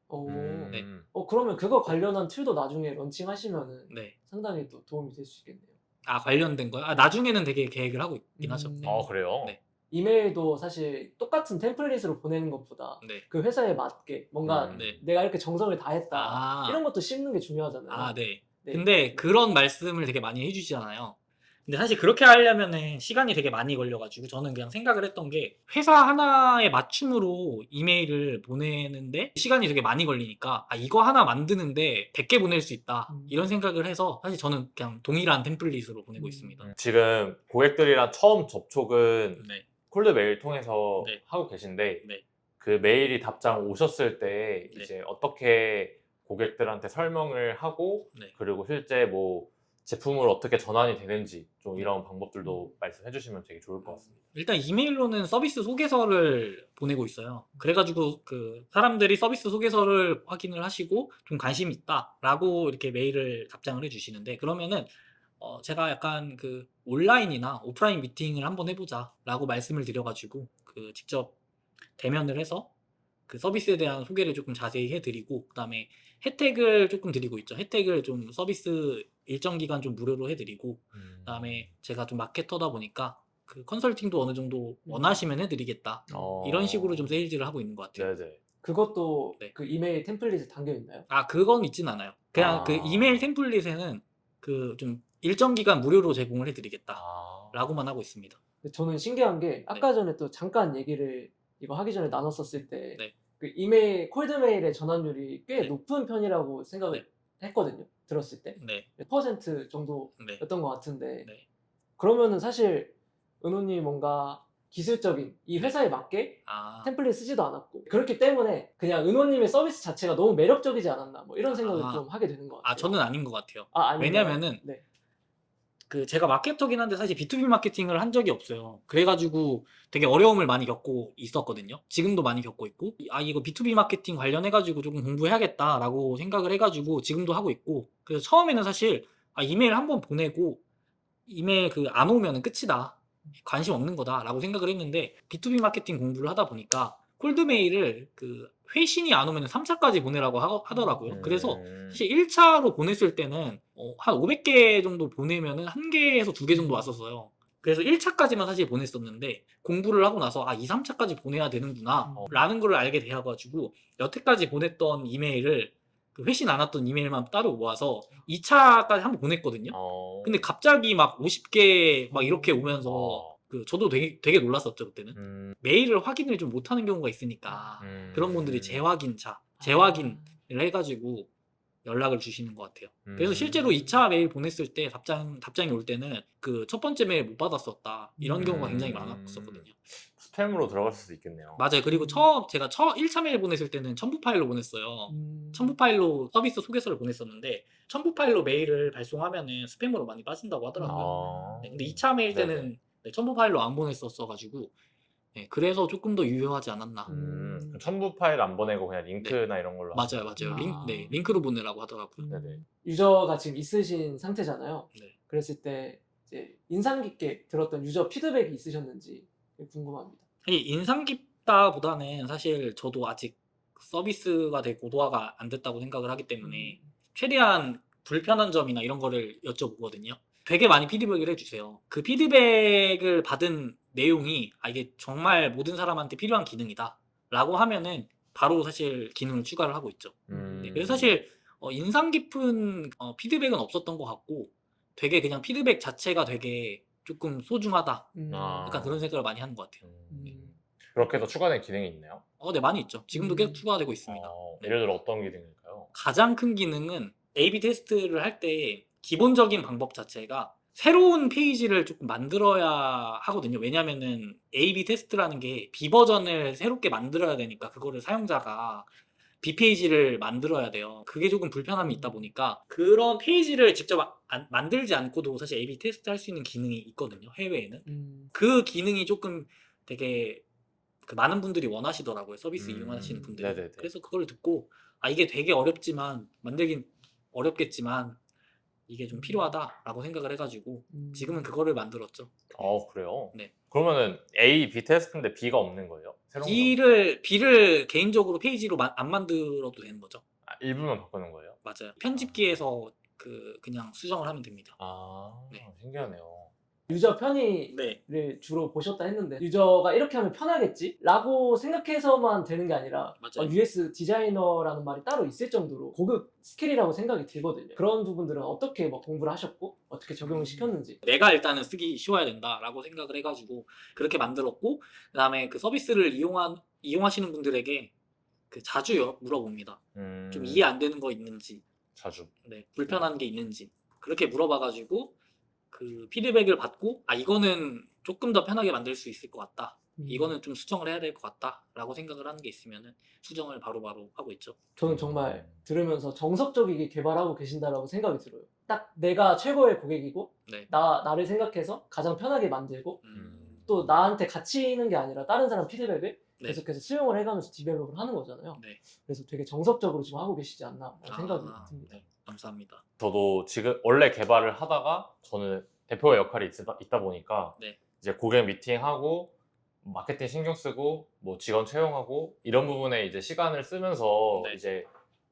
네. 그러면 그거 관련한 툴도 나중에 런칭하시면은 네. 상당히 또 도움이 될 수 있겠네요. 아, 관련된 거요? 아, 나중에는 되게 계획을 하고 있긴 하죠. 네. 그래요? 네. 이메일도 사실 똑같은 템플릿으로 보내는 것보다 네. 그 회사에 맞게 뭔가 네. 내가 이렇게 정성을 다했다 아. 이런 것도 씹는 게 중요하잖아요. 아, 네. 네. 근데 그런 말씀을 되게 많이 해주시잖아요. 근데 사실 그렇게 하려면은 시간이 되게 많이 걸려가지고 저는 그냥 생각을 했던 게 회사 하나에 맞춤으로 이메일을 보내는데 시간이 되게 많이 걸리니까 아, 이거 하나 만드는데 100개 보낼 수 있다 이런 생각을 해서 사실 저는 그냥 동일한 템플릿으로 보내고 있습니다. 지금 고객들이랑 처음 접촉은 네. 콜드 메일 통해서 네. 하고 계신데 네. 그 메일이 답장 오셨을 때 네. 이제 어떻게 고객들한테 설명을 하고 네. 그리고 실제 뭐 제품으로 어떻게 전환이 되는지 좀 이런 방법들도 말씀해 주시면 되게 좋을 것 같습니다. 일단 이메일로는 서비스 소개서를 보내고 있어요. 그래가지고 그 사람들이 서비스 소개서를 확인을 하시고 좀 관심 있다라고 이렇게 메일을 답장을 해주시는데, 그러면은 제가 약간 그 온라인이나 오프라인 미팅을 한번 해보자라고 말씀을 드려가지고 그 직접 대면을 해서 그 서비스에 대한 소개를 조금 자세히 해드리고, 그다음에 혜택을 조금 드리고 있죠. 혜택을 좀 서비스 일정 기간 좀 무료로 해드리고, 그다음에 제가 좀 마케터다 보니까 그 컨설팅도 어느 정도 원하시면 해드리겠다. 이런 식으로 좀 세일즈를 하고 있는 것 같아요. 네네. 그것도 네. 그 이메일 템플릿에 담겨 있나요? 아, 그건 있진 않아요. 그냥 그 이메일 템플릿에는 그 좀 일정 기간 무료로 제공을 해드리겠다라고만 하고 있습니다. 근데 저는 신기한 게 아까 전에 또 잠깐 얘기를 이거 하기 전에 나눴었을 때 네. 그 이메일 콜드메일의 전환율이 꽤 네. 높은 편이라고 생각을 했거든요. 들었을 때 네. 몇 % 정도였던 네. 것 같은데 네. 그러면은 사실 은호님이 뭔가 기술적인 이 회사에 맞게 아, 템플릿 쓰지도 않았고 그렇기 때문에 그냥 은호님의 서비스 자체가 너무 매력적이지 않았나 뭐 이런 생각을 좀 하게 되는 것 같아요. 저는 아닌 것 같아요. 아닌가요? 왜냐면은 네. 그 제가 마케터긴 한데 사실 B2B 마케팅을 한 적이 없어요. 그래가지고 되게 어려움을 많이 겪고 있었거든요. 지금도 많이 겪고 있고, 이거 B2B 마케팅 관련해가지고 조금 공부해야겠다라고 생각을 해가지고 지금도 하고 있고, 그래서 처음에는 사실 이메일 한번 보내고 이메일 그 안 오면은 끝이다, 관심 없는 거다라고 생각을 했는데, B2B 마케팅 공부를 하다 보니까 콜드메일을 그 회신이 안 오면 3차까지 보내라고 하더라고요. 그래서 사실 1차로 보냈을 때는 한 500개 정도 보내면은 1개에서 2개 정도 왔었어요. 그래서 1차까지만 사실 보냈었는데 공부를 하고 나서 2, 3차까지 보내야 되는구나 라는 걸 알게 되어가지고 여태까지 보냈던 이메일을 그 회신 안 왔던 이메일만 따로 모아서 2차까지 한번 보냈거든요. 근데 갑자기 막 50개 막 이렇게 오면서 그 저도 되게 놀랐었죠 그때는. 메일을 확인을 좀 못하는 경우가 있으니까 그런 분들이 재확인을 해가지고 연락을 주시는 것 같아요. 그래서 실제로 2차 메일 보냈을 때 답장이 올 때는 그 첫 번째 메일 못 받았었다 이런 경우가 굉장히 많았었거든요. 스팸으로 들어갈 수도 있겠네요. 맞아요. 그리고 제가 1차 메일 보냈을 때는 첨부 파일로 보냈어요. 첨부 파일로 서비스 소개서를 보냈었는데 첨부 파일로 메일을 발송하면은 스팸으로 많이 빠진다고 하더라고요. 네, 근데 2차 메일 때는 첨부 파일로 안 보냈었어가지고 그래서 조금 더 유효하지 않았나. 첨부 파일 안 보내고 그냥 링크나 이런 걸로 맞아요. 링크로 보내라고 하더라고요. 네네. 유저가 지금 있으신 상태잖아요. 네. 그랬을 때 이제 인상 깊게 들었던 유저 피드백이 있으셨는지 궁금합니다. 인상 깊다보다는 사실 저도 아직 서비스가 되게 고도화가 안 됐다고 생각을 하기 때문에 최대한 불편한 점이나 이런 거를 여쭤보거든요. 되게 많이 피드백을 해주세요. 그 피드백을 받은 내용이 이게 정말 모든 사람한테 필요한 기능이다 라고 하면은 바로 사실 기능을 추가를 하고 있죠. 그래서 사실 인상 깊은 피드백은 없었던 것 같고, 되게 그냥 피드백 자체가 되게 조금 소중하다. 아. 약간 그런 생각을 많이 하는 것 같아요. 그렇게 해서 추가된 기능이 있나요? 네, 많이 있죠. 지금도 계속 추가되고 있습니다. 네. 예를 들어 어떤 기능일까요? 가장 큰 기능은 A/B 테스트를 할 때 기본적인 방법 자체가 새로운 페이지를 조금 만들어야 하거든요. 왜냐면은 A/B 테스트라는 게 B 버전을 새롭게 만들어야 되니까 그거를 사용자가 B 페이지를 만들어야 돼요. 그게 조금 불편함이 있다 보니까 그런 페이지를 직접 만들지 않고도 사실 A/B 테스트 할 수 있는 기능이 있거든요. 해외에는. 그 기능이 조금 되게 그 많은 분들이 원하시더라고요. 서비스 이용하시는 분들이. 네네네. 그래서 그걸 듣고 이게 되게 어렵지만 만들긴 어렵겠지만 이게 좀 필요하다라고 생각을 해가지고 지금은 그거를 만들었죠. 그래요? 네. 그러면은 A, B 테스트인데 B가 없는 거예요? 새로운 거? B를 개인적으로 페이지로 안 만들어도 되는 거죠. 일부만 바꾸는 거예요? 맞아요. 편집기에서 그냥 수정을 하면 됩니다. 네. 신기하네요. 유저 편의를 네, 주로 보셨다 했는데 유저가 이렇게 하면 편하겠지? 라고 생각해서만 되는 게 아니라 맞아요. UX 디자이너라는 말이 따로 있을 정도로 고급 스킬이라고 생각이 들거든요. 그런 부분들은 어떻게 뭐 공부를 하셨고 어떻게 적용을 시켰는지. 내가 일단은 쓰기 쉬워야 된다라고 생각을 해가지고 그렇게 만들었고 그다음에 그 서비스를 이용하시는 분들에게 자주 물어봅니다. 좀 이해 안 되는 거 있는지, 자주. 네, 불편한 게 있는지 그렇게 물어봐가지고 그 피드백을 받고 이거는 조금 더 편하게 만들 수 있을 것 같다. 이거는 좀 수정을 해야 될 것 같다라고 생각을 하는 게 있으면은 수정을 바로바로 하고 있죠. 저는 정말 들으면서 정석적이게 개발하고 계신다라고 생각이 들어요. 딱 내가 최고의 고객이고 네. 나를 생각해서 가장 편하게 만들고 또 나한테 갇히는 게 아니라 다른 사람 피드백을 네. 계속해서 수용을 해가면서 디벨롭을 하는 거잖아요. 네. 그래서 되게 정석적으로 지금 하고 계시지 않나 생각이 듭니다. 네. 감사합니다. 저도 지금 원래 개발을 하다가 저는 대표의 역할이 있다 보니까 네. 이제 고객 미팅하고 마케팅 신경 쓰고 뭐 직원 채용하고 이런 부분에 이제 시간을 쓰면서 네. 이제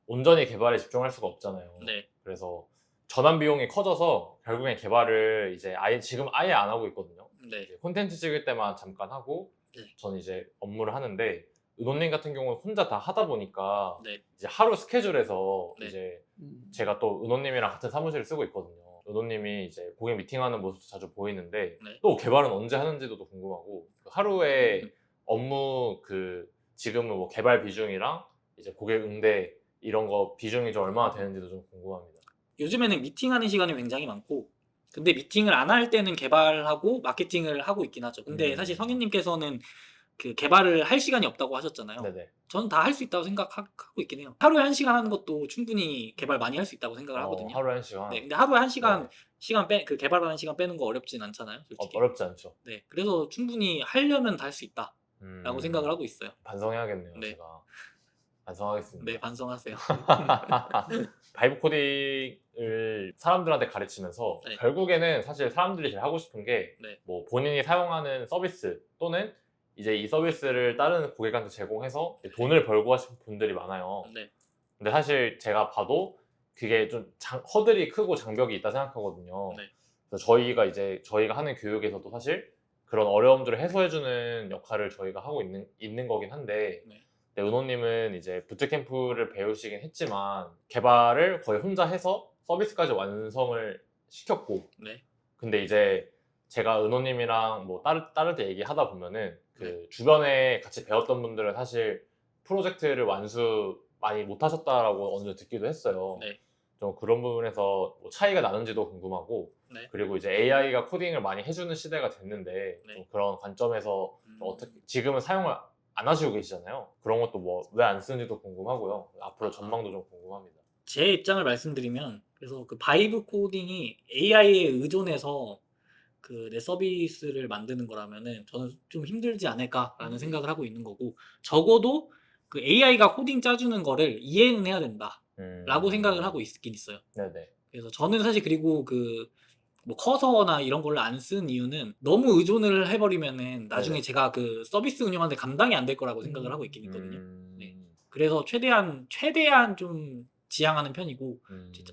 온전히 개발에 집중할 수가 없잖아요. 네. 그래서 전환 비용이 커져서 결국엔 개발을 이제 지금 아예 안 하고 있거든요. 네. 이제 콘텐츠 찍을 때만 잠깐 하고 네. 저는 이제 업무를 하는데 은호님 같은 경우는 혼자 다 하다 보니까 네. 이제 하루 스케줄에서 네. 이제 제가 또 은호님이랑 같은 사무실을 쓰고 있거든요. 은호님이 이제 고객 미팅하는 모습도 자주 보이는데 네. 또 개발은 언제 하는지도 또 궁금하고 하루에 업무 지금은 뭐 개발 비중이랑 이제 고객 응대 이런 거 비중이 좀 얼마나 되는지도 좀 궁금합니다. 요즘에는 미팅하는 시간이 굉장히 많고 근데 미팅을 안 할 때는 개발하고 마케팅을 하고 있긴 하죠. 근데 사실 성현님께서는 그 개발을 할 시간이 없다고 하셨잖아요. 네네. 저는 다 할 수 있다고 생각하고 있긴 해요. 하루에 1시간 하는 것도 충분히 개발 많이 할 수 있다고 생각을 하거든요. 하루에 1시간. 네, 근데 하루에 1시간 네. 그 개발하는 시간 빼는 거 어렵진 않잖아요, 솔직히. 어렵지 않죠. 네, 그래서 충분히 하려면 다 할 수 있다라고 생각을 하고 있어요. 반성해야겠네요. 네. 제가 반성하겠습니다. 네, 반성하세요. 바이브 코딩을 사람들한테 가르치면서 네. 결국에는 사실 사람들이 제일 하고 싶은 게 네. 뭐 본인이 사용하는 서비스 또는 이제 이 서비스를 다른 고객한테 제공해서 돈을 벌고 하시는 분들이 많아요. 네. 근데 사실 제가 봐도 그게 좀 허들이 크고 장벽이 있다 생각하거든요. 네. 그래서 저희가 하는 교육에서도 사실 그런 어려움들을 해소해주는 역할을 저희가 하고 있는 거긴 한데 네. 근데 은호님은 이제 부트캠프를 배우시긴 했지만 개발을 거의 혼자 해서 서비스까지 완성을 시켰고 네. 근데 이제 제가 은호님이랑 뭐 따를 때 얘기하다 보면은 그 네. 주변에 같이 배웠던 분들은 사실 프로젝트를 완수 많이 못 하셨다라고 어느 정도 듣기도 했어요. 네. 좀 그런 부분에서 뭐 차이가 나는지도 궁금하고 네. 그리고 이제 AI가 코딩을 많이 해주는 시대가 됐는데 네. 좀 그런 관점에서 어떻게 지금은 사용을 안 하시고 계시잖아요. 그런 것도 뭐 왜 안 쓰는지도 궁금하고요. 앞으로 전망도 좀 궁금합니다. 제 입장을 말씀드리면 그래서 그 바이브 코딩이 AI에 의존해서 내 서비스를 만드는 거라면은 저는 좀 힘들지 않을까라는 생각을 하고 있는 거고 적어도 그 AI가 코딩 짜주는 거를 이해는 해야 된다라고 생각을 하고 있긴 있어요. 네네. 그래서 저는 사실 그리고 뭐 커서나 이런 걸 안 쓴 이유는 너무 의존을 해버리면은 나중에 네네. 제가 그 서비스 운영하는데 감당이 안 될 거라고 생각을 하고 있긴 있거든요. 네. 그래서 최대한 좀 지향하는 편이고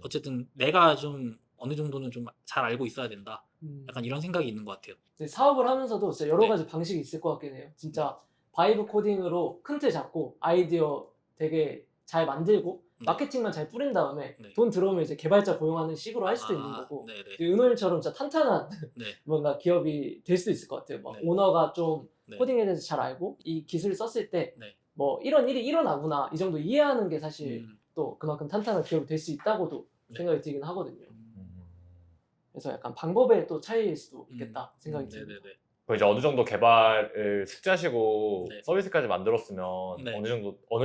어쨌든 내가 좀 어느 정도는 좀 잘 알고 있어야 된다. 약간 이런 생각이 있는 것 같아요. 사업을 하면서도 진짜 여러 네. 가지 방식이 있을 것 같긴 해요. 진짜 바이브 코딩으로 큰 틀 잡고 아이디어 되게 잘 만들고 네. 마케팅만 잘 뿌린 다음에 네. 돈 들어오면 이제 개발자 고용하는 식으로 할 수도 있는 거고 네네. 이제 은호님처럼 진짜 탄탄한 네. 뭔가 기업이 될 수도 있을 것 같아요. 뭐 네. 오너가 좀 네. 코딩에 대해서 잘 알고 이 기술을 썼을 때 네. 뭐 이런 일이 일어나구나 이 정도 이해하는 게 사실 음. 또 그만큼 탄탄한 기업이 될 수 있다고도 네. 생각이 들긴 하거든요. 음. 그래서 약간 방법의 또 차이일 수도 있겠다 생각이 듭니다. 네네네. 그럼 이제 어느 정도 개발을 숙지하시고 네. 서비스까지 만들었으면 네. 어느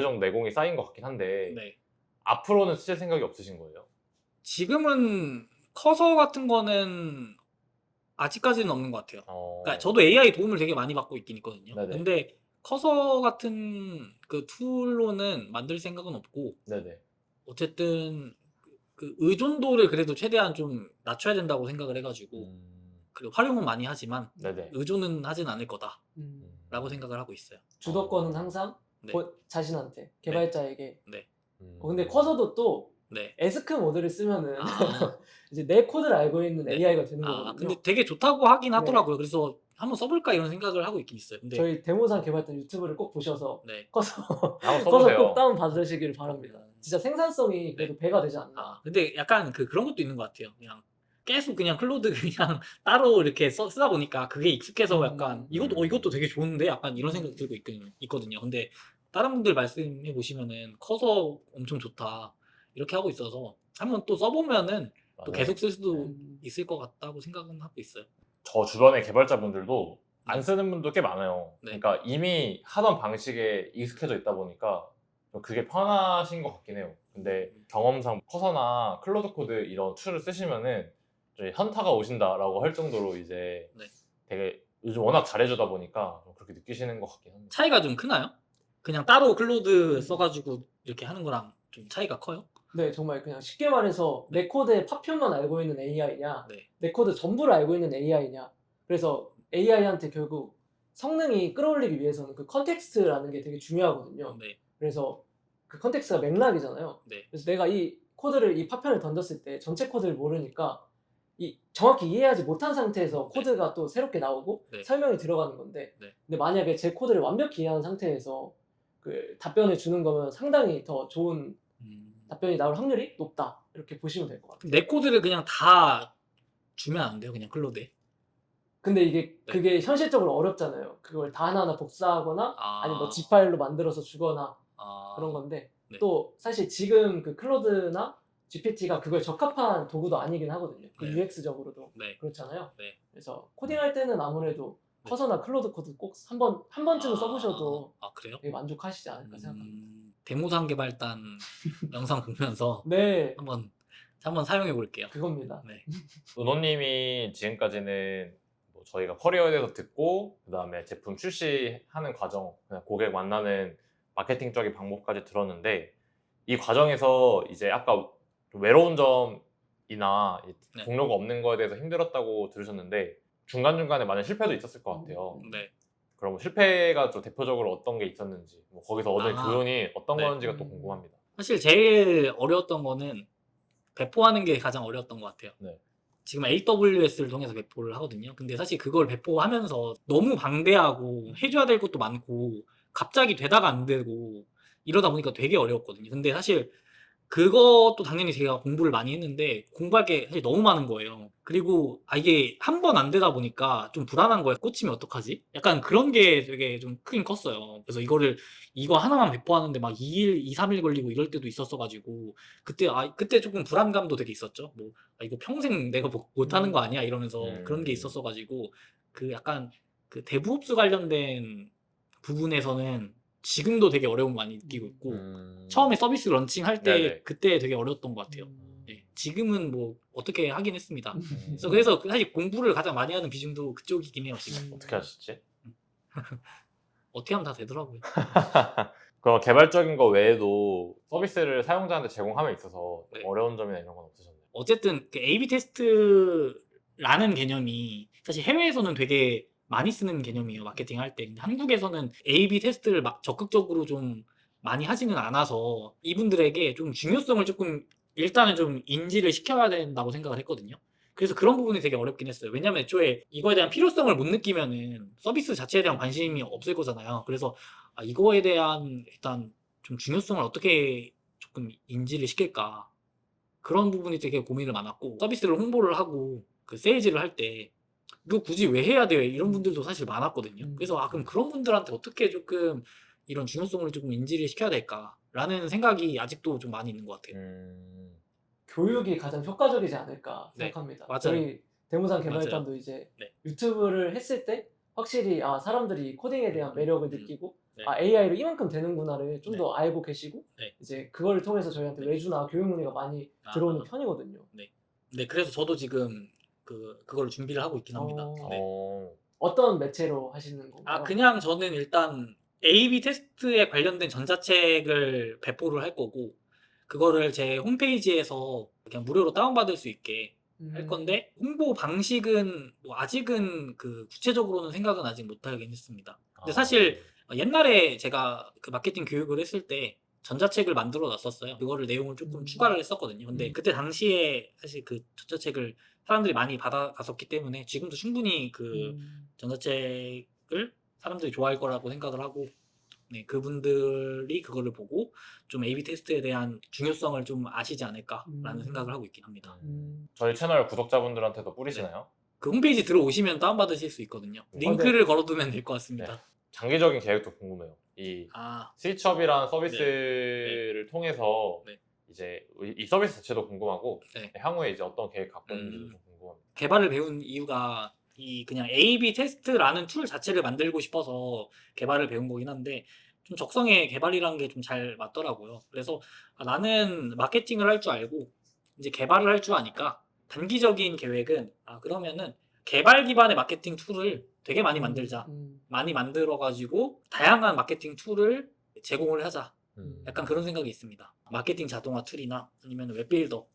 정도 내공이 쌓인 것 같긴 한데 네. 앞으로는 쓰실 생각이 없으신 거예요? 지금은 커서 같은 거는 아직까지는 없는 것 같아요. 그러니까 어... 저도 AI 도움을 되게 많이 받고 있긴 있거든요. 네네. 근데 커서 같은 그 툴로는 만들 생각은 없고 네네. 어쨌든 그 의존도를 그래도 최대한 좀 낮춰야 된다고 생각을 해가지고 그리고 활용은 많이 하지만 네네. 의존은 하진 않을 거다라고 음. 생각을 하고 있어요. 주도권은 항상 네. 자신한테 개발자에게. 네. 근데 커서도 또 네. 에스크 모델을 쓰면은 아, 이제 내 코드를 알고 있는 네. AI가 되는 아, 거거든요. 근데 되게 좋다고 하긴 네. 하더라고요. 그래서 한번 써볼까 이런 생각을 하고 있긴 있어요. 근데 저희 데모상 개발단 유튜브를 꼭 보셔서 네. 커서 한번 커서 써보세요. 꼭 다운 받으시길 바랍니다. 진짜 생산성이 그래도 배가 되지 않나. 아, 근데 약간 그런 것도 있는 것 같아요. 그냥 계속 그냥 클로드 그냥 따로 이렇게 쓰다 보니까 그게 익숙해서 약간 이것도 되게 좋은데 약간 이런 생각 들고 있거든요. 근데 다른 분들 말씀해 보시면은 커서 엄청 좋다 이렇게 하고 있어서 한번 또 써보면은 또 맞아요. 계속 쓸 수도 음. 있을 것 같다고 생각은 하고 있어요. 저 주변의 개발자분들도 안 네. 쓰는 분도 꽤 많아요. 네. 그러니까 이미 하던 방식에 익숙해져 있다 보니까 좀 그게 편하신 것 같긴 해요. 근데 경험상 커서나 클로드 코드 이런 툴을 쓰시면은 저희 현타가 오신다라고 할 정도로 이제 네. 되게 요즘 워낙 잘해주다 보니까 좀 그렇게 느끼시는 것 같긴 합니다. 차이가 좀 크나요? 그냥 따로 클로드 써가지고 이렇게 하는 거랑 좀 차이가 커요? 네, 정말 그냥 쉽게 말해서 내 코드의 파편만 알고 있는 AI냐, 네. 내 코드 전부를 알고 있는 AI냐. 그래서 AI한테 결국 성능이 끌어올리기 위해서는 그 컨텍스트라는 게 되게 중요하거든요. 네. 그래서 그 컨텍스트가 맥락이잖아요. 네. 그래서 내가 이 코드를 이 파편을 던졌을 때 전체 코드를 모르니까 이 정확히 이해하지 못한 상태에서 네. 코드가 또 새롭게 나오고 네. 설명이 들어가는 건데 네. 근데 만약에 제 코드를 완벽히 이해한 상태에서 그 답변을 주는 거면 상당히 더 좋은 답변이 나올 확률이 높다 이렇게 보시면 될 것 같아요. 내 코드를 그냥 다 주면 안 돼요? 그냥 클로드에? 근데 이게 네. 그게 현실적으로 어렵잖아요. 그걸 다 하나하나 복사하거나 아. 아니면 뭐 G파일로 만들어서 주거나 아. 그런 건데 네. 또 사실 지금 그 클로드나 GPT가 그걸 적합한 도구도 아니긴 하거든요. 그 네. UX적으로도 네. 그렇잖아요. 네. 그래서 코딩할 때는 아무래도 네. 커서나 클로드 코드 꼭 한 번쯤은 써보셔도 아, 그래요? 되게 만족하시지 않을까 생각합니다. 데모상 개발단 영상 보면서 네, 한번 사용해 볼게요. 그겁니다. 네. 은호님이 지금까지는 뭐 저희가 커리어에 대해서 듣고 그 다음에 제품 출시하는 과정, 그냥 고객 만나는 마케팅적인 방법까지 들었는데 이 과정에서 이제 아까 좀 외로운 점이나 네. 동료가 없는 거에 대해서 힘들었다고 들으셨는데 중간중간에 많은 실패도 있었을 것 같아요. 네. 그럼 실패가 좀 대표적으로 어떤 게 있었는지, 뭐 거기서 얻은 아. 교훈이 어떤 네. 건지가 또 궁금합니다. 사실 제일 어려웠던 거는 배포하는 게 가장 어려웠던 것 같아요. 네. 지금 AWS를 통해서 배포를 하거든요. 근데 사실 그걸 배포하면서 너무 방대하고 해줘야 될 것도 많고 갑자기 되다가 안 되고 이러다 보니까 되게 어려웠거든요. 근데 사실 그것도 당연히 제가 공부를 많이 했는데 공부할 게 사실 너무 많은 거예요. 그리고 이게 한 번 안 되다 보니까 좀 불안한 거예요. 꽂히면 어떡하지? 약간 그런 게 되게 좀 크긴 컸어요. 그래서 이거 하나만 배포하는데 막 2일, 2, 3일 걸리고 이럴 때도 있었어가지고 그때 조금 불안감도 되게 있었죠. 뭐 이거 평생 내가 못하는 거 아니야? 이러면서 그런 게 있었어가지고 그 약간 그 데브옵스 관련된 부분에서는 지금도 되게 어려움 많이 느끼고 있고 처음에 서비스 런칭할 때 네네. 그때 되게 어려웠던 것 같아요. 예, 지금은 뭐 어떻게 하긴 했습니다. 음. 그래서 사실 공부를 가장 많이 하는 비중도 그쪽이긴 해요. 지금 어떻게 하셨지? 어떻게 하면 다 되더라고요. 그럼 개발적인 거 외에도 서비스를 사용자한테 제공함에 있어서 네. 어려운 점이나 이런 건 없으셨나요? 어쨌든 그 A/B 테스트라는 개념이 사실 해외에서는 되게 많이 쓰는 개념이에요. 마케팅 할 때. 근데 한국에서는 A/B 테스트를 막 적극적으로 좀 많이 하지는 않아서 이분들에게 좀 중요성을 조금 일단은 좀 인지를 시켜야 된다고 생각을 했거든요. 그래서 그런 부분이 되게 어렵긴 했어요. 왜냐면 애초에 이거에 대한 필요성을 못 느끼면은 서비스 자체에 대한 관심이 없을 거잖아요. 그래서 이거에 대한 일단 좀 중요성을 어떻게 조금 인지를 시킬까 그런 부분이 되게 고민을 많았고 서비스를 홍보를 하고 그 세일즈를 할 때 이거 굳이 왜 해야 돼요? 이런 분들도 사실 많았거든요. 그래서 그럼 그런 분들한테 어떻게 조금 이런 중요성을 조금 인지를 시켜야 될까라는 생각이 아직도 좀 많이 있는 것 같아요. 교육이 가장 효과적이지 않을까 네, 생각합니다. 맞아요. 저희 대무상 개발단도 이제 네. 유튜브를 했을 때 확실히 사람들이 코딩에 대한 매력을 느끼고 네. AI로 이만큼 되는구나를 좀 네. 더 알고 계시고 네. 이제 그걸 통해서 저희한테 네. 외주나 교육 문의가 많이 들어오는 편이거든요. 네, 그래서 저도 지금 그걸 준비를 하고 있긴 합니다. 네. 어떤 매체로 하시는 건가요? 그냥 저는 일단 A/B 테스트에 관련된 전자책을 배포를 할 거고 그거를 제 홈페이지에서 그냥 무료로 다운받을 수 있게 할 건데 홍보 방식은 뭐 아직은 그 구체적으로는 생각은 아직 못 하긴 했습니다. 근데 사실 옛날에 제가 그 마케팅 교육을 했을 때 전자책을 만들어 놨었어요. 그거를 내용을 조금 추가를 했었거든요. 근데 그때 당시에 사실 그 전자책을 사람들이 많이 받아갔었기 때문에 지금도 충분히 그 전자책을 사람들이 좋아할 거라고 생각을 하고 네, 그분들이 그거를 보고 좀 A/B 테스트에 대한 중요성을 좀 아시지 않을까라는 생각을 하고 있긴 합니다. 저희 채널 구독자분들한테도 뿌리시나요? 그 홈페이지 들어오시면 다운받으실 수 있거든요. 링크를 걸어두면 될 것 같습니다. 장기적인 계획도 궁금해요. 이 스위치업이라는 서비스를 통해서 네. 이제 이 서비스 자체도 궁금하고 네. 향후에 이제 어떤 계획 갖고 있는지도 좀 궁금합니다. 개발을 배운 이유가 이 그냥 A/B 테스트라는 툴 자체를 만들고 싶어서 개발을 배운 거긴 한데 좀 적성에 개발이라는 게 좀 잘 맞더라고요. 그래서 나는 마케팅을 할 줄 알고 이제 개발을 할 줄 아니까 단기적인 계획은 그러면은 개발 기반의 마케팅 툴을 되게 많이 만들자. 많이 만들어 가지고 다양한 마케팅 툴을 제공을 하자. 약간 그런 생각이 있습니다. 마케팅 자동화 툴이나 아니면 웹빌더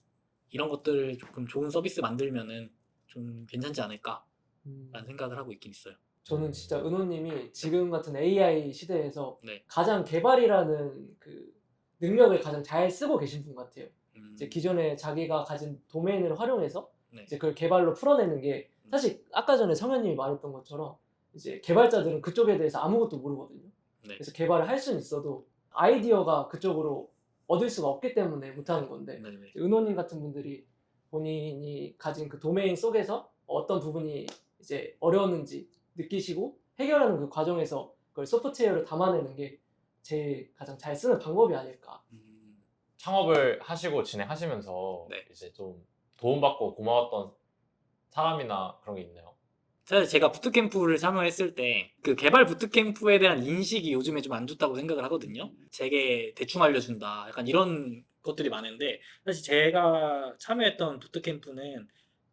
이런 것들을 조금 좋은 서비스 만들면은 좀 괜찮지 않을까라는 생각을 하고 있긴 있어요. 저는 진짜 은호님이 지금 같은 AI 시대에서 네. 가장 개발이라는 그 능력을 가장 잘 쓰고 계신 분 같아요. 이제 기존에 자기가 가진 도메인을 활용해서 네. 이제 그걸 개발로 풀어내는 게 사실 아까 전에 성현님이 말했던 것처럼 이제 개발자들은 그쪽에 대해서 아무것도 모르거든요. 네. 그래서 개발을 할 수는 있어도 아이디어가 그쪽으로 얻을 수가 없기 때문에 못하는 건데 네, 네. 은호님 같은 분들이 본인이 가진 그 도메인 속에서 어떤 부분이 이제 어려웠는지 느끼시고 해결하는 그 과정에서 그걸 소프트웨어를 담아내는 게 제일 가장 잘 쓰는 방법이 아닐까. 창업을 하시고 진행하시면서 네. 이제 좀 도움받고 고마웠던 사람이나 그런 게 있나요? 사실 제가 부트캠프를 참여했을 때 그 개발 부트캠프에 대한 인식이 요즘에 좀 안 좋다고 생각을 하거든요. 되게 대충 알려준다. 약간 이런 것들이 많은데 사실 제가 참여했던 부트캠프는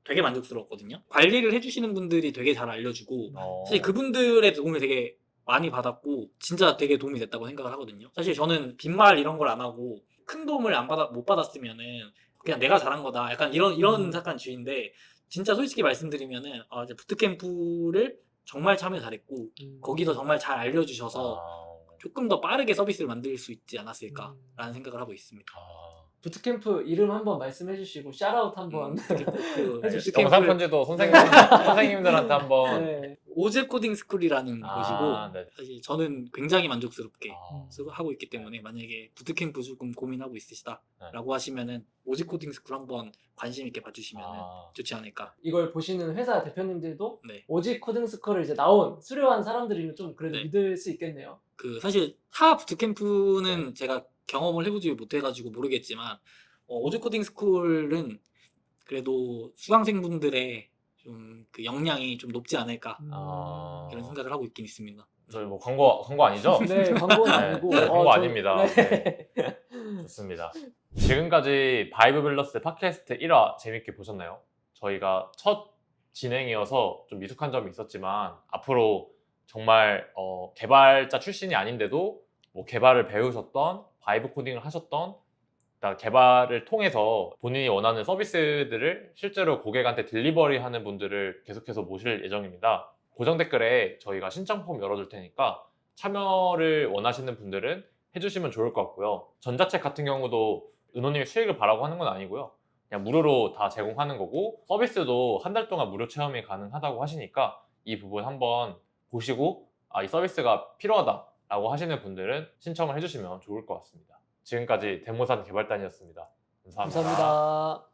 되게 만족스러웠거든요. 관리를 해주시는 분들이 되게 잘 알려주고 사실 그분들의 도움을 되게 많이 받았고 진짜 되게 도움이 됐다고 생각을 하거든요. 사실 저는 빈말 이런 걸 안 하고 큰 도움을 못 받았으면은 그냥 내가 잘한 거다. 약간 이런 약간 주의인데 진짜 솔직히 말씀드리면은 이제 부트캠프를 정말 참여 잘했고 거기서 정말 잘 알려주셔서 조금 더 빠르게 서비스를 만들 수 있지 않았을까라는 생각을 하고 있습니다. 부트캠프 이름 한번 말씀해 주시고 샤라웃 한번 해주시고 영상 편지도 선생님들한테 한번 네. 오즈 코딩 스쿨이라는 곳이고 네. 사실 저는 굉장히 만족스럽게 하고 있기 때문에 만약에 부트캠프 조금 고민하고 있으시다라고 하시면은 오즈 코딩 스쿨 한번 관심 있게 봐주시면 좋지 않을까. 이걸 보시는 회사 대표님들도 네. 오직 코딩 스쿨을 이제 나온 수료한 사람들이면 좀 그래도 네. 믿을 수 있겠네요. 그 사실 타 부트캠프는 제가 경험을 해보지 못해가지고 모르겠지만 오즈 코딩 스쿨은 그래도 수강생분들의 좀 그 역량이 좀 높지 않을까 이런 생각을 하고 있긴 있습니다. 저희 뭐 광고 아니죠? 네, 광고는 아니고 광고 아닙니다. 네. 좋습니다. 지금까지 바이브 밸런스 팟캐스트 1화 재밌게 보셨나요? 저희가 첫 진행이어서 좀 미숙한 점이 있었지만 앞으로 정말 개발자 출신이 아닌데도 뭐 개발을 배우셨던 바이브 코딩을 하셨던 개발을 통해서 본인이 원하는 서비스들을 실제로 고객한테 딜리버리하는 분들을 계속해서 모실 예정입니다. 고정 댓글에 저희가 신청 폼 열어둘 테니까 참여를 원하시는 분들은 해주시면 좋을 것 같고요. 전자책 같은 경우도 은호님이 수익을 바라고 하는 건 아니고요. 그냥 무료로 다 제공하는 거고 서비스도 한 달 동안 무료 체험이 가능하다고 하시니까 이 부분 한번 보시고 이 서비스가 필요하다 라고 하시는 분들은 신청을 해주시면 좋을 것 같습니다. 지금까지 데모산 개발단이었습니다. 감사합니다. 감사합니다.